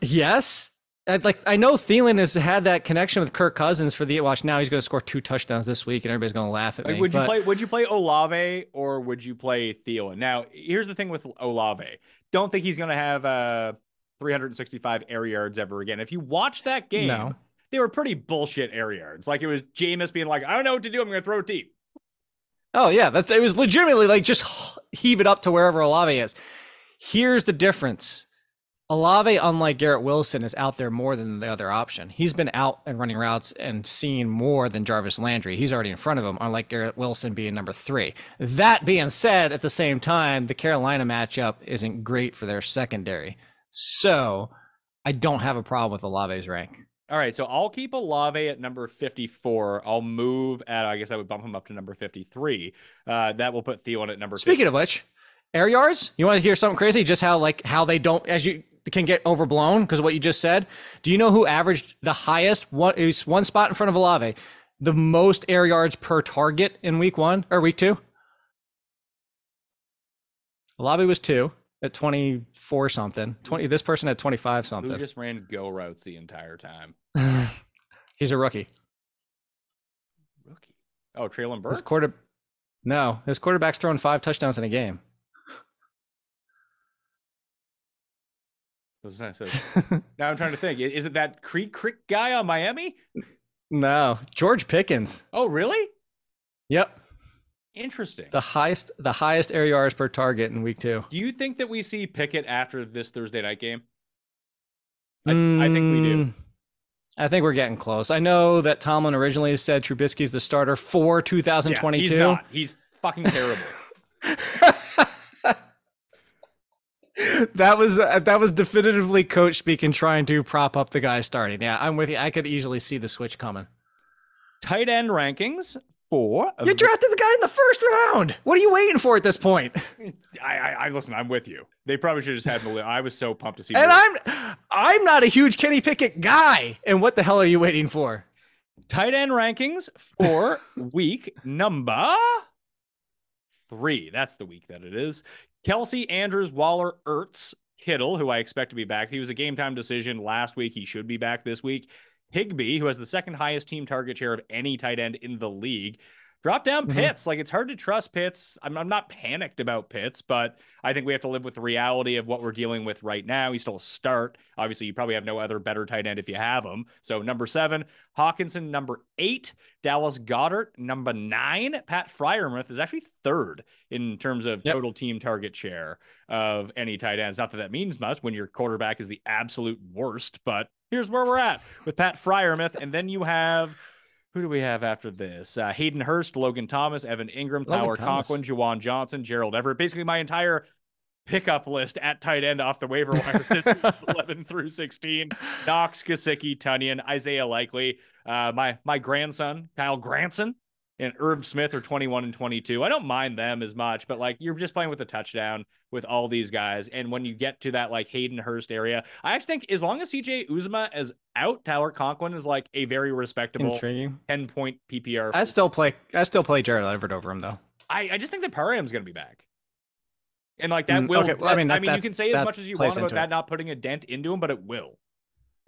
Yes. I know Thielen has had that connection with Kirk Cousins for the watch. Now he's going to score 2 touchdowns this week, and everybody's going to laugh at me. Would you play Olave or would you play Thielen? Now, here's the thing with Olave. Don't think he's going to have 365 air yards ever again. If you watch that game, they were pretty bullshit air yards. It was Jameis being like, I don't know what to do. I'm going to throw it deep. Oh yeah, it was legitimately just heave it up to wherever Olave is. Here's the difference. Olave, unlike Garrett Wilson, is out there more than the other option. He's been out and running routes and seeing more than Jarvis Landry. He's already in front of him, unlike Garrett Wilson being number 3. That being said, at the same time, the Carolina matchup isn't great for their secondary. So I don't have a problem with Olave's rank. All right, so I'll keep Olave at number 54. I'll move I guess I would bump him up to number 53. That will put Thielen at number 50. Speaking of which, air yards, you want to hear something crazy? Just how they don't, as you can get overblown because of what you just said. Do you know who averaged the highest? It was 1 spot in front of Olave, the most air yards per target in week 1 or week 2? Olave was 2 at 24 something. 20. This person had 25 something. Who just ran go routes the entire time? He's a rookie. Rookie. Oh, Traylon Burks? His quarterback's throwing 5 touchdowns in a game. Now I'm trying to think. Is it that Creek guy on Miami? No, George Pickens. Oh, really? Yep. Interesting. The highest air yards per target in week 2. Do you think that we see Pickett after this Thursday night game? I think we do. I think we're getting close. I know that Tomlin originally said Trubisky's the starter for 2022. Yeah, he's not. He's fucking terrible. That was definitively coach speaking, trying to prop up the guy starting. Yeah, I'm with you. I could easily see the switch coming. Tight end rankings for... You drafted the guy in the first round. What are you waiting for at this point? I listen, I'm with you. They probably should have just had I was so pumped to see. And I'm not a huge Kenny Pickett guy. And what the hell are you waiting for? Tight end rankings for week number 3. That's the week that it is. Kelsey, Andrews, Waller, Ertz, Kittle, who I expect to be back. He was a game time decision last week. He should be back this week. Higbee, who has the second highest team target share of any tight end in the league. Drop down Pitts. Like, it's hard to trust Pitts. I'm not panicked about Pitts, but I think we have to live with the reality of what we're dealing with right now. He's still a start. Obviously, you probably have no other better tight end if you have him. So number 7, Hawkinson, number 8, Dallas Goedert, number 9. Pat Freiermuth is actually 3rd in terms of total team target share of any tight ends. Not that that means much when your quarterback is the absolute worst, but here's where we're at with Pat Freiermuth. And then you have... who do we have after this? Hayden Hurst, Logan Thomas, Evan Ingram, Tyler Conklin, Juwan Johnson, Gerald Everett. Basically, my entire pickup list at tight end off the waiver wire this week, 11 through 16. Knox, Gesicki, Tunyon, Isaiah Likely. My grandson, Kyle Granson, and Irv Smith are 21 and 22. I don't mind them as much, but like you're just playing with a touchdown with all these guys. And when you get to that like Hayden Hurst area, I actually think as long as CJ Uzomah is out, Tyler Conklin is like a very respectable 10-point PPR. I still play Jared Everett over him though. I just think that Parham's going to be back. And like that will, okay. I mean, you can say as much as you want about that not putting a dent into him, but it will.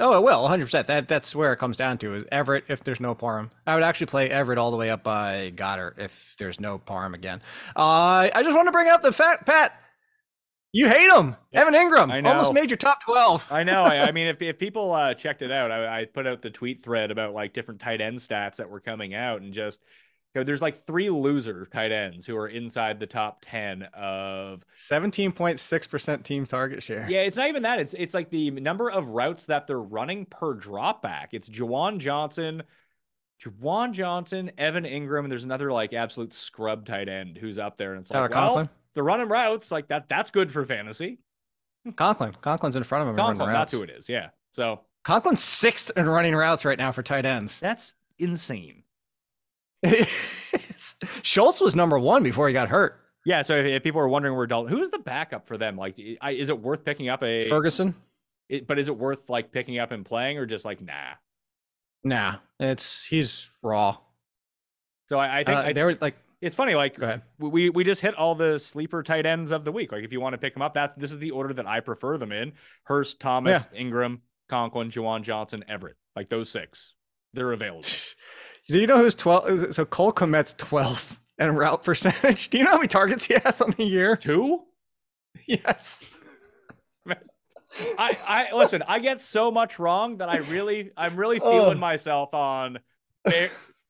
Oh, it will, 100%. That's where it comes down to is Everett if there's no Parham. I would actually play Everett all the way up by Goddard if there's no Parham again. I just want to bring up the fact, Pat, you hate him. Yeah, Evan Ingram almost made your top 12. I know. I mean, if people checked it out, I put out the tweet thread about like different tight end stats that were coming out and just... there's like 3 loser tight ends who are inside the top 10 of 17.6% team target share. Yeah, it's not even that. It's like the number of routes that they're running per drop back. It's Juwan Johnson, Evan Ingram, and there's another like absolute scrub tight end who's up there. And it's like, well, they're running routes like that. That's good for fantasy. Conklin's in front of him. Conklin, that's who it is. Yeah. So Conklin's 6th in running routes right now for tight ends. That's insane. Schultz was number 1 before he got hurt. Yeah, so if people are wondering where Dalton, who's the backup for them? Like, is it worth picking up a Ferguson? But is it worth like picking up and playing, or just like nah? He's raw. So I think they were like, it's funny. Like we just hit all the sleeper tight ends of the week. Like if you want to pick them up, this is the order that I prefer them in: Hurst, Thomas, Ingram, Conklin, Juwan Johnson, Everett. Like those 6, they're available. Do you know who's 12? So Cole Kmet's 12th in route percentage. Do you know how many targets he has on the year? 2? Yes. I listen, I get so much wrong that I'm really feeling myself on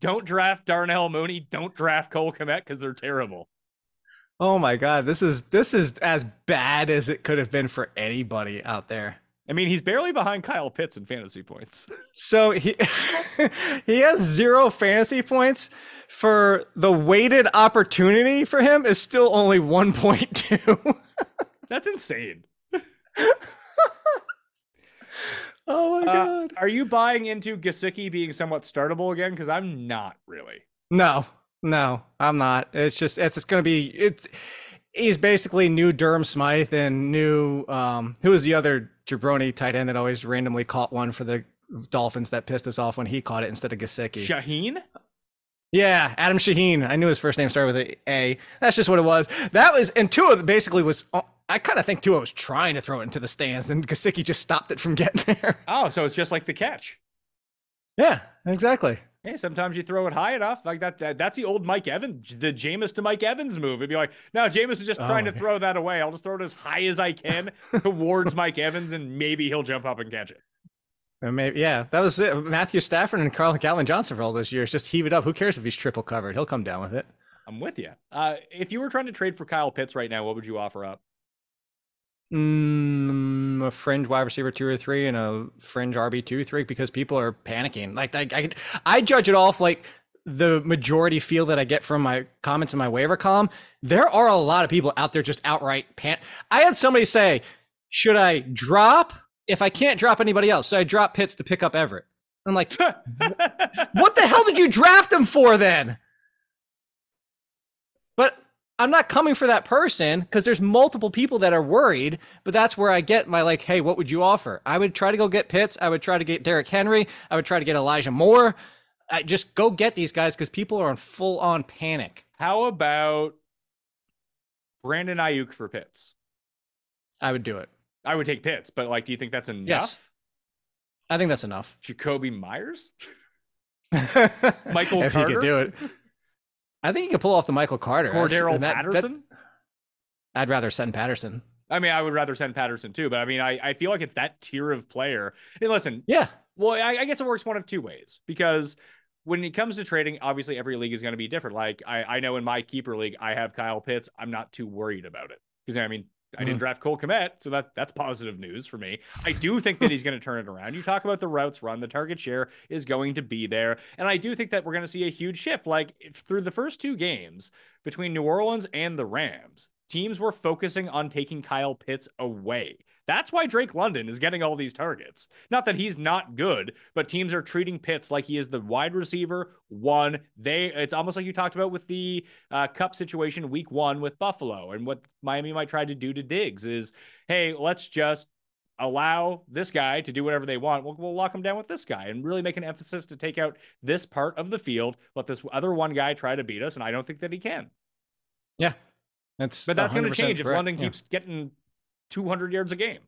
don't draft Darnell Mooney, don't draft Cole Kmet because they're terrible. Oh my God. This is as bad as it could have been for anybody out there. I mean, he's barely behind Kyle Pitts in fantasy points. So he has 0 fantasy points. For the weighted opportunity for him is still only 1.2. That's insane. Oh my God. Are you buying into Gesicki being somewhat startable again? Because I'm not really. No, I'm not. It's just going to be he's basically new Durham Smythe and new who was the other jabroni tight end that always randomly caught one for the Dolphins that pissed us off when he caught it instead of Gesicki. Shaheen? Yeah, Adam Shaheen. I knew his first name started with an A. That's just what it was. That was, and Tua basically was, I kind of think Tua was trying to throw it into the stands and Gesicki just stopped it from getting there. Oh, so it's just like the catch. Yeah, exactly. Hey, sometimes you throw it high enough like that. That's the old Mike Evans, the Jameis to Mike Evans move. It'd be like, no, Jameis is just trying to throw that away. I'll just throw it as high as I can towards Mike Evans, and maybe he'll jump up and catch it. And maybe, yeah, that was it. Matthew Stafford and Carl Calvin Johnson for all those years. Just heave it up. Who cares if he's triple covered? He'll come down with it. I'm with you. If you were trying to trade for Kyle Pitts right now, what would you offer up? A fringe wide receiver 2 or 3 and a fringe RB 2 3 because people are panicking. Like I judge it off like the majority feel that I get from my comments in my waiver column. There are a lot of people out there just outright I had somebody say, should I drop if I can't drop anybody else? So I drop Pitts to pick up Everett. I'm like, what the hell did you draft him for then? But I'm not coming for that person because there's multiple people that are worried, but that's where I get my like, hey, what would you offer? I would try to go get Pitts. I would try to get Derrick Henry. I would try to get Elijah Moore. I just go get these guys because people are on full on panic. How about Brandon Ayuk for Pitts? I would do it. I would take Pitts, but like, do you think that's enough? Yes. I think that's enough. Jacoby Myers? Michael Carter? If he could do it. I think he could pull off the Michael Carter. Cordero Patterson? I'd rather send Patterson. I mean, I would rather send Patterson too, but I mean, I feel like it's that tier of player. And listen, yeah. Well, I guess it works one of two ways because when it comes to trading, obviously every league is going to be different. Like I know in my keeper league, I have Kyle Pitts. I'm not too worried about it because I mean, I didn't draft Cole Kmet, so that's positive news for me. I do think that he's going to turn it around. You talk about the routes run, the target share is going to be there. And I do think that we're going to see a huge shift. Like through the first 2 games between New Orleans and the Rams, teams were focusing on taking Kyle Pitts away. That's why Drake London is getting all these targets. Not that he's not good, but teams are treating Pitts like he is the wide receiver 1. It's almost like you talked about with the Cup situation week 1 with Buffalo, and what Miami might try to do to Diggs is, hey, let's just allow this guy to do whatever they want. We'll lock him down with this guy and really make an emphasis to take out this part of the field. Let this other one guy try to beat us, and I don't think that he can. Yeah. But that's going to change if London yeah. keeps getting 200 yards a game.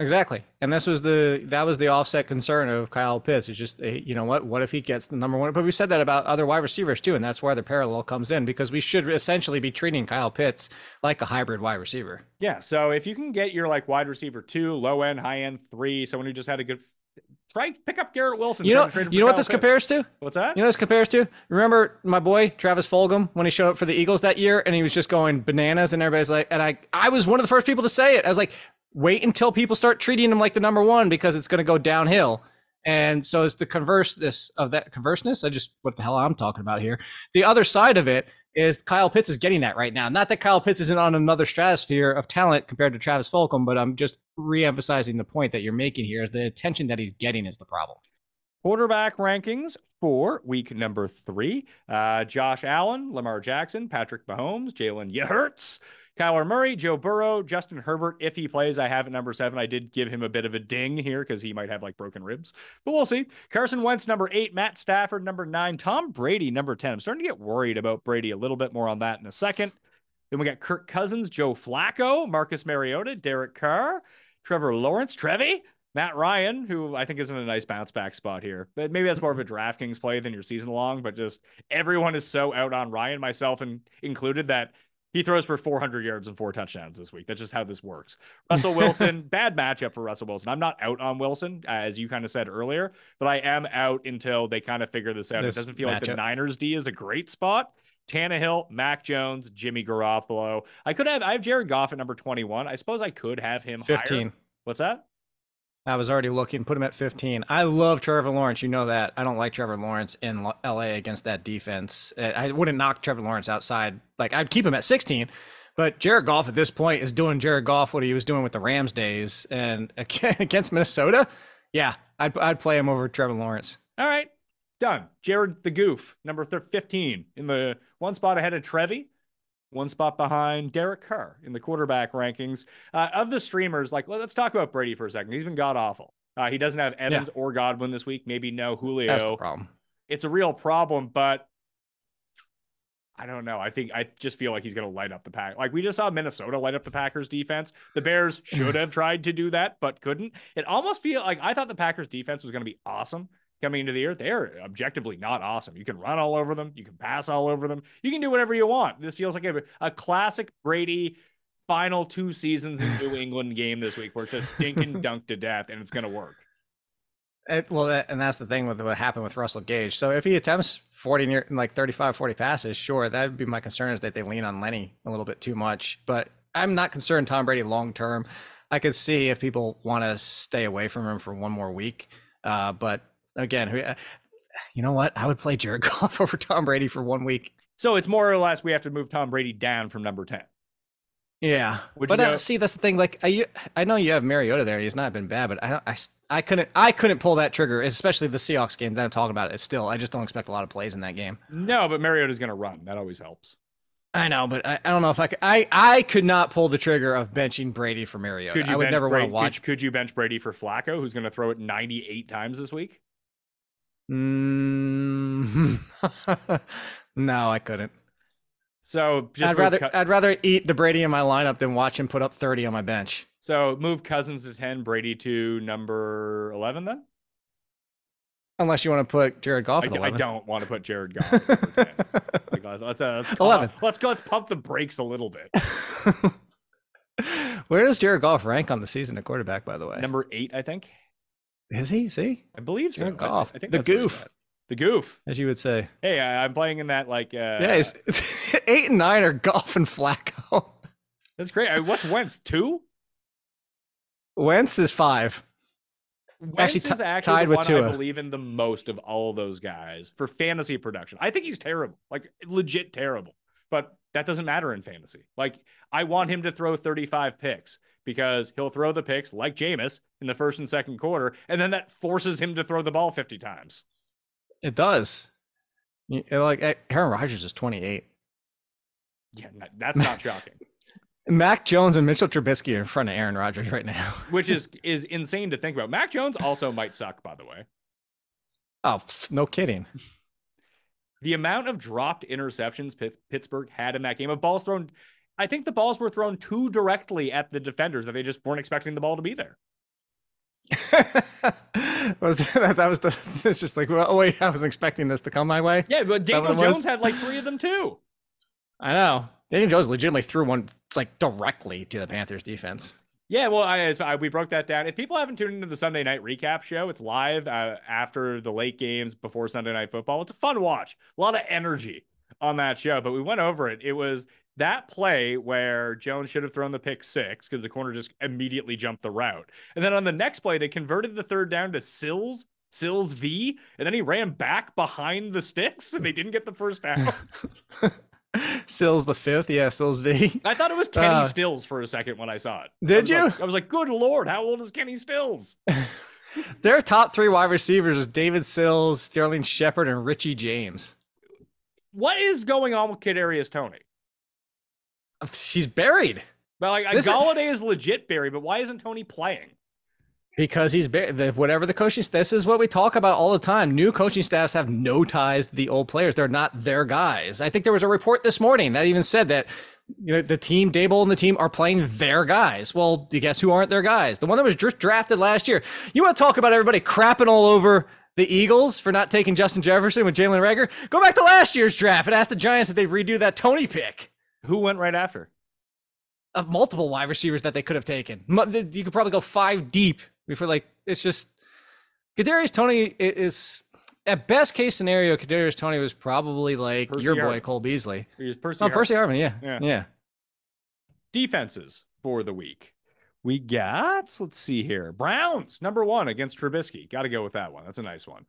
Exactly. And that was the offset concern of Kyle Pitts. It's just, you know what if he gets the number 1? But we said that about other wide receivers too. And that's where the parallel comes in because we should essentially be treating Kyle Pitts like a hybrid wide receiver. Yeah. So if you can get your like wide receiver 2, low end, high end 3, someone who just had a good try pick up Garrett Wilson. You know what this compares to? What's that? You know what this compares to? Remember my boy Travis Fulgham when he showed up for the Eagles that year and he was just going bananas and everybody's like, and I was one of the first people to say it. I was like, wait until people start treating him like the number 1 because it's going to go downhill. And so it's the converseness. What the hell I'm talking about here. The other side of it is Kyle Pitts is getting that right now. Not that Kyle Pitts isn't on another stratosphere of talent compared to Travis Fulgham, but I'm just re-emphasizing the point that you're making here. The attention that he's getting is the problem. Quarterback rankings for week number 3. Josh Allen, Lamar Jackson, Patrick Mahomes, Jalen Hurts, Kyler Murray, Joe Burrow, Justin Herbert. If he plays, I have at number 7. I did give him a bit of a ding here because he might have like broken ribs, but we'll see. Carson Wentz, number 8, Matt Stafford, number 9, Tom Brady, number 10. I'm starting to get worried about Brady a little bit more on that in a second. Then we got Kirk Cousins, Joe Flacco, Marcus Mariota, Derek Carr, Trevor Lawrence, Trevi, Matt Ryan, who I think is in a nice bounce back spot here. But maybe that's more of a DraftKings play than your season long, but just everyone is so out on Ryan, myself included, that he throws for 400 yards and 4 touchdowns this week. That's just how this works. Russell Wilson, bad matchup for Russell Wilson. I'm not out on Wilson, as you kind of said earlier, but I am out until they kind of figure this out. It doesn't feel like the Niners D is a great spot. Tannehill, Mac Jones, Jimmy Garoppolo. I have Jared Goff at number 21. I suppose I could have him 15. higher. What's that? I was already looking, put him at 15. I love Trevor Lawrence. You know that. I don't like Trevor Lawrence in LA against that defense. I wouldn't knock Trevor Lawrence outside. Like, I'd keep him at 16. But Jared Goff at this point is doing Jared Goff what he was doing with the Rams days. And against Minnesota, yeah, I'd play him over Trevor Lawrence. All right, done. Jared the Goof, number 15, in the one spot ahead of Trevi. 1 spot behind Derek Carr in the quarterback rankings. Of the streamers, like, let's talk about Brady for a second. He's been god-awful. He doesn't have Evans or Godwin this week. Maybe no Julio. That's the problem. It's a real problem, but I don't know. I just feel like he's going to light up the pack. Like, we just saw Minnesota light up the Packers defense. The Bears should have tried to do that, but couldn't. It almost feels like I thought the Packers defense was going to be awesome coming into the year. They're objectively not awesome. You can run all over them. You can pass all over them. You can do whatever you want. This feels like a classic Brady final 2 seasons in New England game this week where it's just dink and dunk to death, and it's going to work. And that's the thing with what happened with Russell Gage. So if he attempts 35, 40 passes, sure, that would be my concern, is that they lean on Lenny a little bit too much. But I'm not concerned Tom Brady long term. I could see if people want to stay away from him for one more week. But again, you know what? I would play Jared Goff over Tom Brady for 1 week. So it's more or less we have to move Tom Brady down from number 10. Yeah, but see, that's the thing. Like, I know you have Mariota there. He's not been bad, but I couldn't pull that trigger, especially the Seahawks game that I'm talking about. I just don't expect a lot of plays in that game. No, but Mariota's going to run. That always helps. I know, but I don't know if I could not pull the trigger of benching Brady for Mariota. I would never want to watch. Could you bench Brady for Flacco, who's going to throw it 98 times this week? No, I couldn't. So I'd rather eat the Brady in my lineup than watch him put up 30 on my bench. So move Cousins to 10, Brady to number 11 then? Unless you want to put Jared Goff at 11. I don't want to put Jared Goff at number 10. Let's 11. Let's pump the brakes a little bit. Where does Jared Goff rank on the season at quarterback, by the way? Number 8, I think. Is he? See? I believe so. Jared Goff. I think the goof. The goof, as you would say. Hey, I'm playing in that yeah, 8 and 9 are Goff and Flacco. That's great. What's Wentz, 2? Wentz is 5. Wentz is actually tied the with one Tua. I believe in the most of all of those guys for fantasy production. I think he's terrible, like legit terrible, but that doesn't matter in fantasy. Like, I want him to throw 35 picks because he'll throw the picks like Jameis in the first and second quarter, and then that forces him to throw the ball 50 times. It does. Like, Aaron Rodgers is 28. Yeah, that's not shocking. Mac Jones and Mitchell Trubisky are in front of Aaron Rodgers right now. Which is insane to think about. Mac Jones also might suck, by the way. Oh, no kidding. The amount of dropped interceptions Pittsburgh had in that game of balls thrown, I think the balls were thrown too directly at the defenders that they just weren't expecting the ball to be there. It's just like, well, wait, I wasn't expecting this to come my way. Yeah, but Daniel Jones had like 3 of them too. I know. Daniel Jones legitimately threw one like directly to the Panthers defense. Yeah, well, we broke that down. If people haven't tuned into the Sunday night recap show, it's live after the late games before Sunday Night Football. It's a fun watch. A lot of energy on that show, but we went over it. It was that play where Jones should have thrown the pick 6 because the corner just immediately jumped the route. And then on the next play, they converted the third down to Sills V, and then he ran back behind the sticks, and they didn't get the first down. Sills the 5th, yeah, Sills V. I thought it was Kenny Stills for a second when I saw it. Did you? I was like, good Lord, how old is Kenny Stills? Their top 3 wide receivers is David Sills, Sterling Shepard, and Richie James. What is going on with Kadarius Toney? She's buried. But like, Galladay is legit buried, but why isn't Toney playing? Because he's whatever the coaching. This is what we talk about all the time. New coaching staffs have no ties to the old players. They're not their guys. I think there was a report this morning that even said that the team, Dable and the team, are playing their guys. Well, you guess who aren't their guys? The one that was just drafted last year. You want to talk about everybody crapping all over the Eagles for not taking Justin Jefferson with Jalen Reagor? Go back to last year's draft and ask the Giants if they redo that Toney pick. Who went right after? Multiple wide receivers that they could have taken. You could probably go 5 deep before, like, it's just Kadarius Toney is at best case scenario. Kadarius Toney was probably like Percy your boy Cole Beasley. Percy Harvin, yeah. Defenses for the week. We got, let's see here, Browns, number 1 against Trubisky. Got to go with that one. That's a nice one.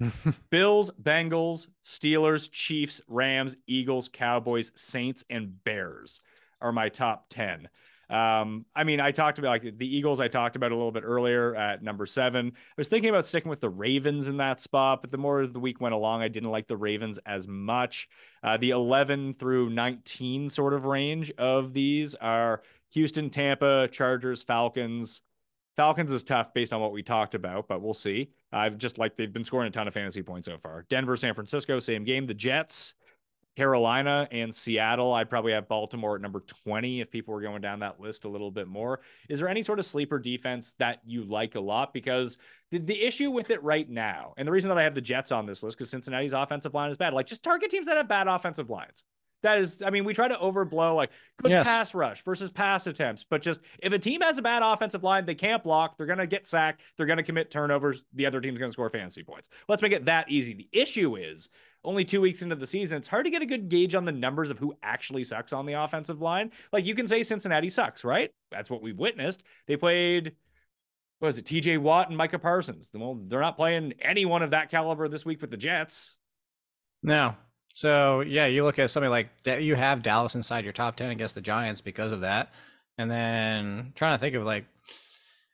Bills, Bengals, Steelers, Chiefs, Rams, Eagles, Cowboys, Saints, and Bears are my top 10. I mean, I talked about like the Eagles. I talked about a little bit earlier at number 7. I was thinking about sticking with the Ravens in that spot, but the more the week went along, I didn't like the Ravens as much. The 11 through 19 sort of range of these are Houston, Tampa, Chargers, Falcons. Falcons is tough based on what we talked about, but we'll see. I've just like they've been scoring a ton of fantasy points so far. Denver, San Francisco, same game. The Jets, Carolina, and Seattle. I'd probably have Baltimore at number 20 if people were going down that list a little bit more. Is there any sort of sleeper defense that you like a lot? Because the issue with it right now, and the reason that I have the Jets on this list, because Cincinnati's offensive line is bad. Like, just target teams that have bad offensive lines. That is, I mean, we try to overblow like good Yes. pass rush versus pass attempts, but just if a team has a bad offensive line, they can't block, they're going to get sacked, they're going to commit turnovers, the other team's going to score fantasy points. Let's make it that easy. The issue is only 2 weeks into the season, it's hard to get a good gauge on the numbers of who actually sucks on the offensive line. Like you can say Cincinnati sucks, right? That's what we've witnessed. They played, what was it, TJ Watt and Micah Parsons. Well, they're not playing anyone of that caliber this week with the Jets. No. So, yeah, you look at something like that. You have Dallas inside your top 10 against the Giants because of that. And then trying to think of like,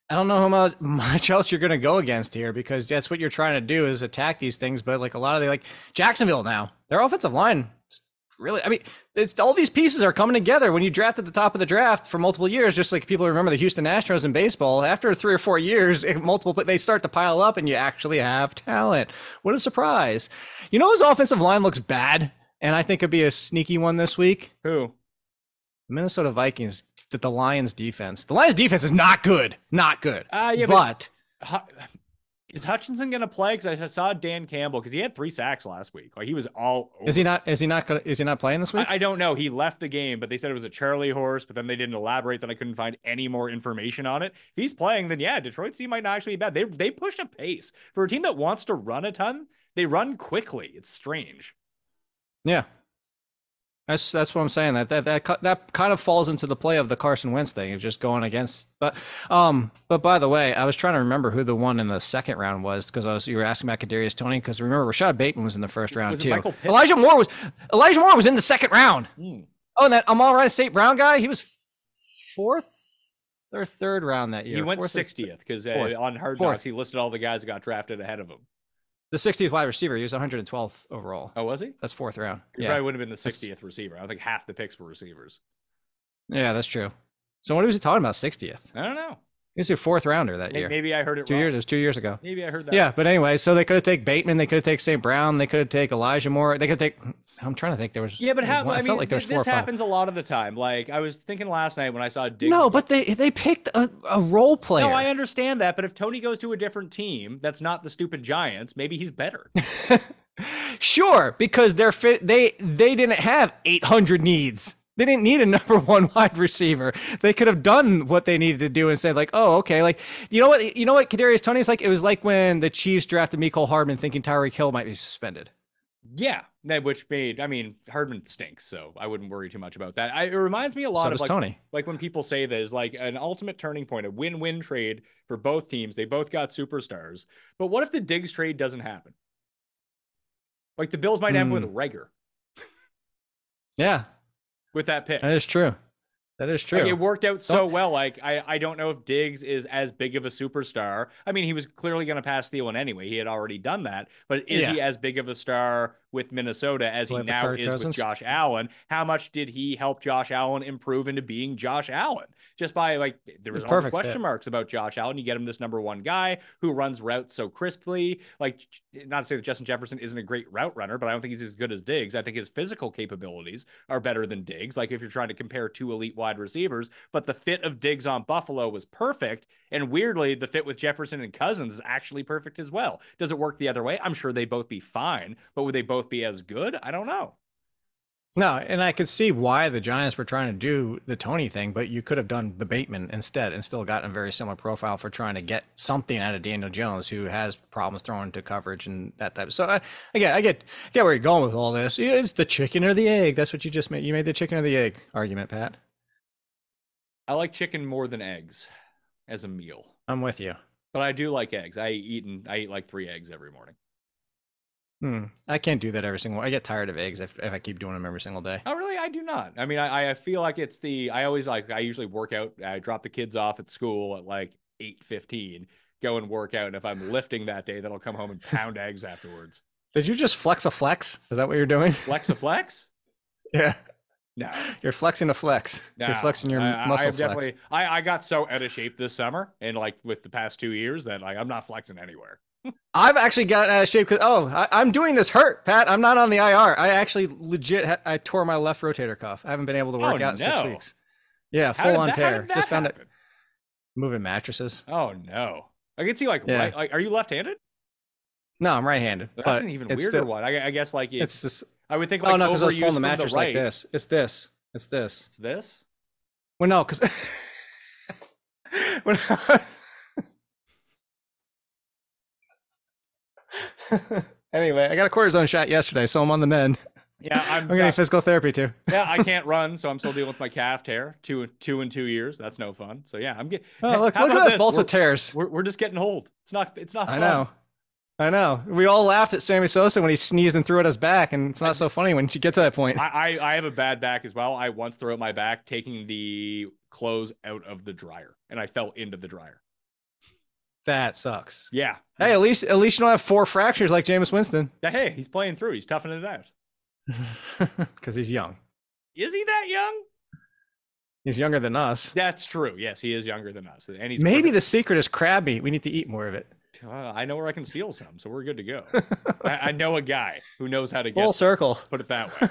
I don't know how much else you're going to go against here because that's what you're trying to do is attack these things. But like a lot of the like Jacksonville now, their offensive line really, I mean, it's all these pieces are coming together. When you draft at the top of the draft for multiple years, just like people remember the Houston Astros in baseball, after 3 or 4 years, they start to pile up and you actually have talent. What a surprise. You know, his offensive line looks bad, and I think it'd be a sneaky one this week. Who? Minnesota Vikings, the Lions defense. The Lions defense is not good. Not good. Yeah, but is Hutchinson going to play? Because I saw Dan Campbell because he had 3 sacks last week. Like he was all over. Is he not playing this week? I don't know. He left the game, but they said it was a Charlie horse. But then they didn't elaborate. Then I couldn't find any more information on it. If he's playing, then yeah, Detroit's team might not actually be bad. They push a pace for a team that wants to run a ton. They run quickly. It's strange. Yeah. That's what I'm saying. That kind of falls into the play of the Carson Wentz thing of just going against. But by the way, I was trying to remember who the one in the second round was because you were asking about Kadarius Toney because remember Rashad Bateman was in the first round too. Elijah Moore was in the second round. Oh, and that Amon-Ra St. Brown guy, he was 4th or 3rd round that year. He went 60th because on Hard Knocks he listed all the guys that got drafted ahead of him. The 60th wide receiver. He was 112th overall. Oh, was he? That's 4th round. He probably would have been the 60th receiver. I don't think half the picks were receivers. Yeah, that's true. So what was he talking about? 60th? I don't know. He was a 4th rounder that year. Maybe I heard it 2 wrong. years. It was 2 years ago. Maybe I heard that. Yeah, but anyway, so they could have taken Bateman. They could have taken St. Brown. They could have taken Elijah Moore. They could take. I'm trying to think. There was. Yeah, but how? I mean, felt like there was 4 this or 5. happens a lot of the time. Like I was thinking last night when I saw Diggs. No, but they picked a role player. No, I understand that. But if Tony goes to a different team, that's not the stupid Giants. Maybe he's better. Sure, because they didn't have 800 needs. They didn't need a number 1 wide receiver. They could have done what they needed to do and said like, oh, okay, like you know what Kadarius Toney is like. It was like when the Chiefs drafted Mecole Hardman thinking Tyreek Hill might be suspended. Yeah, which made, I mean, Hardman stinks, so I wouldn't worry too much about that. It reminds me a lot of like Tony. Like when people say there's like an ultimate turning point, a win-win trade for both teams. They both got superstars, but what if the Diggs trade doesn't happen? Like the Bills might end with Reagor. Yeah. With that pick. That is true. That is true. Like it worked out so well. Like I don't know if Diggs is as big of a superstar. I mean, he was clearly going to pass Thielen anyway. He had already done that. But is he as big of a star with Minnesota as he now is with Josh Allen? How much did he help Josh Allen improve into being Josh Allen? Just by like, there was all the question marks about Josh Allen. You get him this number 1 guy who runs routes so crisply. Like, not to say that Justin Jefferson isn't a great route runner, but I don't think he's as good as Diggs. I think his physical capabilities are better than Diggs. Like if you're trying to compare 2 elite wide receivers, but the fit of Diggs on Buffalo was perfect. And weirdly, the fit with Jefferson and Cousins is actually perfect as well. Does it work the other way? I'm sure they'd both be fine, but would they both be as good? I don't know. No, and I could see why the Giants were trying to do the Tony thing, but you could have done the Bateman instead and still gotten a very similar profile for trying to get something out of Daniel Jones, who has problems throwing to coverage and that type. So I get where you're going with all this. It's the chicken or the egg. That's what you just made. You made the chicken or the egg argument, Pat. I like chicken more than eggs as a meal. I'm with you. But I do like eggs. I eat like 3 eggs every morning. I can't do that every single. I get tired of eggs if I keep doing them every single day. Oh, really? I do not. I mean, I feel like it's I usually work out. I drop the kids off at school at like 8:15, go and work out. And if I'm lifting that day, then I'll come home and pound eggs afterwards. Did you just flex a flex? Is that what you're doing? Flex a flex? Yeah. No. You're flexing a flex. No, you're flexing your muscle flex. I got so out of shape this summer and like with the past 2 years that like I'm not flexing anywhere. I've actually gotten out of shape because I'm doing this hurt, Pat. I'm not on the IR. I actually legit I tore my left rotator cuff. I haven't been able to work out in 6 weeks. Yeah, full on tear. Just found it moving mattresses. Oh no. I can see right, like are you left-handed? No, I'm right-handed. That's an even weirder one. I guess like it's just I would think like Oh no, because I was overused pulling the from mattress right. like this. It's this. It's this. It's this. Well, no, because anyway, I got a cortisone shot yesterday, so I'm on the mend. Yeah, I'm getting physical therapy too. Yeah, I can't run, so I'm still dealing with my calf tear. Two in 2 years. That's no fun. So yeah, I'm getting. Oh, look at us both with tears. We're just getting old. It's not fun. I know. We all laughed at Sammy Sosa when he sneezed and threw at his back, and it's not so funny when you get to that point. I have a bad back as well. I once threw out my back taking the clothes out of the dryer, and I fell into the dryer. That sucks. Yeah. Hey, at least you don't have 4 fractures like Jameis Winston. Hey, he's playing through. He's toughing it out. Because he's young. Is he that young? He's younger than us. That's true. Yes, he is younger than us. And he's maybe the secret is crab meat. We need to eat more of it. I know where I can steal some, so we're good to go. I know a guy who knows how to get full circle. Put it that way.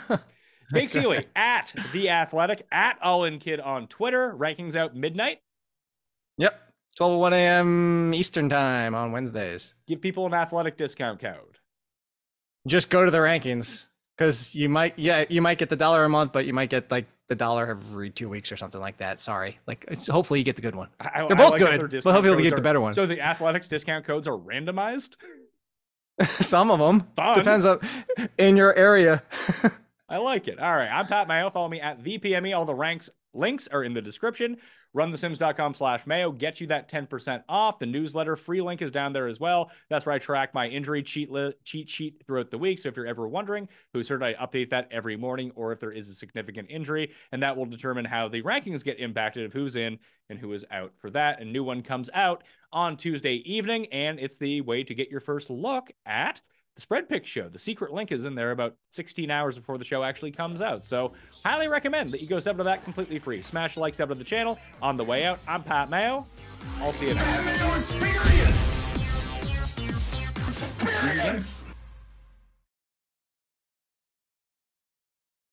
Jake Ciely at The Athletic, at All In Kid on Twitter. Rankings out midnight. Yep. 12:01 a.m. Eastern time on Wednesdays. Give people an athletic discount code. Just go to the rankings. Because you might get the $1 a month, but you might get like the $1 every 2 weeks or something like that. Sorry. Like, hopefully you get the good one. They're both good, but hopefully you get the better one. So the Athletics discount codes are randomized? Some of them. Fun. Depends on in your area. I like it. All right. I'm Pat Mayo. Follow me at ThePME. All the links are in the description. runthesims.com/Mayo. Get you that 10% off. The newsletter free link is down there as well. That's where I track my injury cheat sheet throughout the week. So if you're ever wondering who's hurt, I update that every morning, or if there is a significant injury, and that will determine how the rankings get impacted of who's in and who is out for that. A new one comes out on Tuesday evening, and it's the way to get your first look at the Spread Pick Show. The secret link is in there about 16 hours before the show actually comes out. So highly recommend that you go step to that completely free. Smash the like, step to the channel. On the way out, I'm Pat Mayo. I'll see you next time. Mayo Experience! Experience!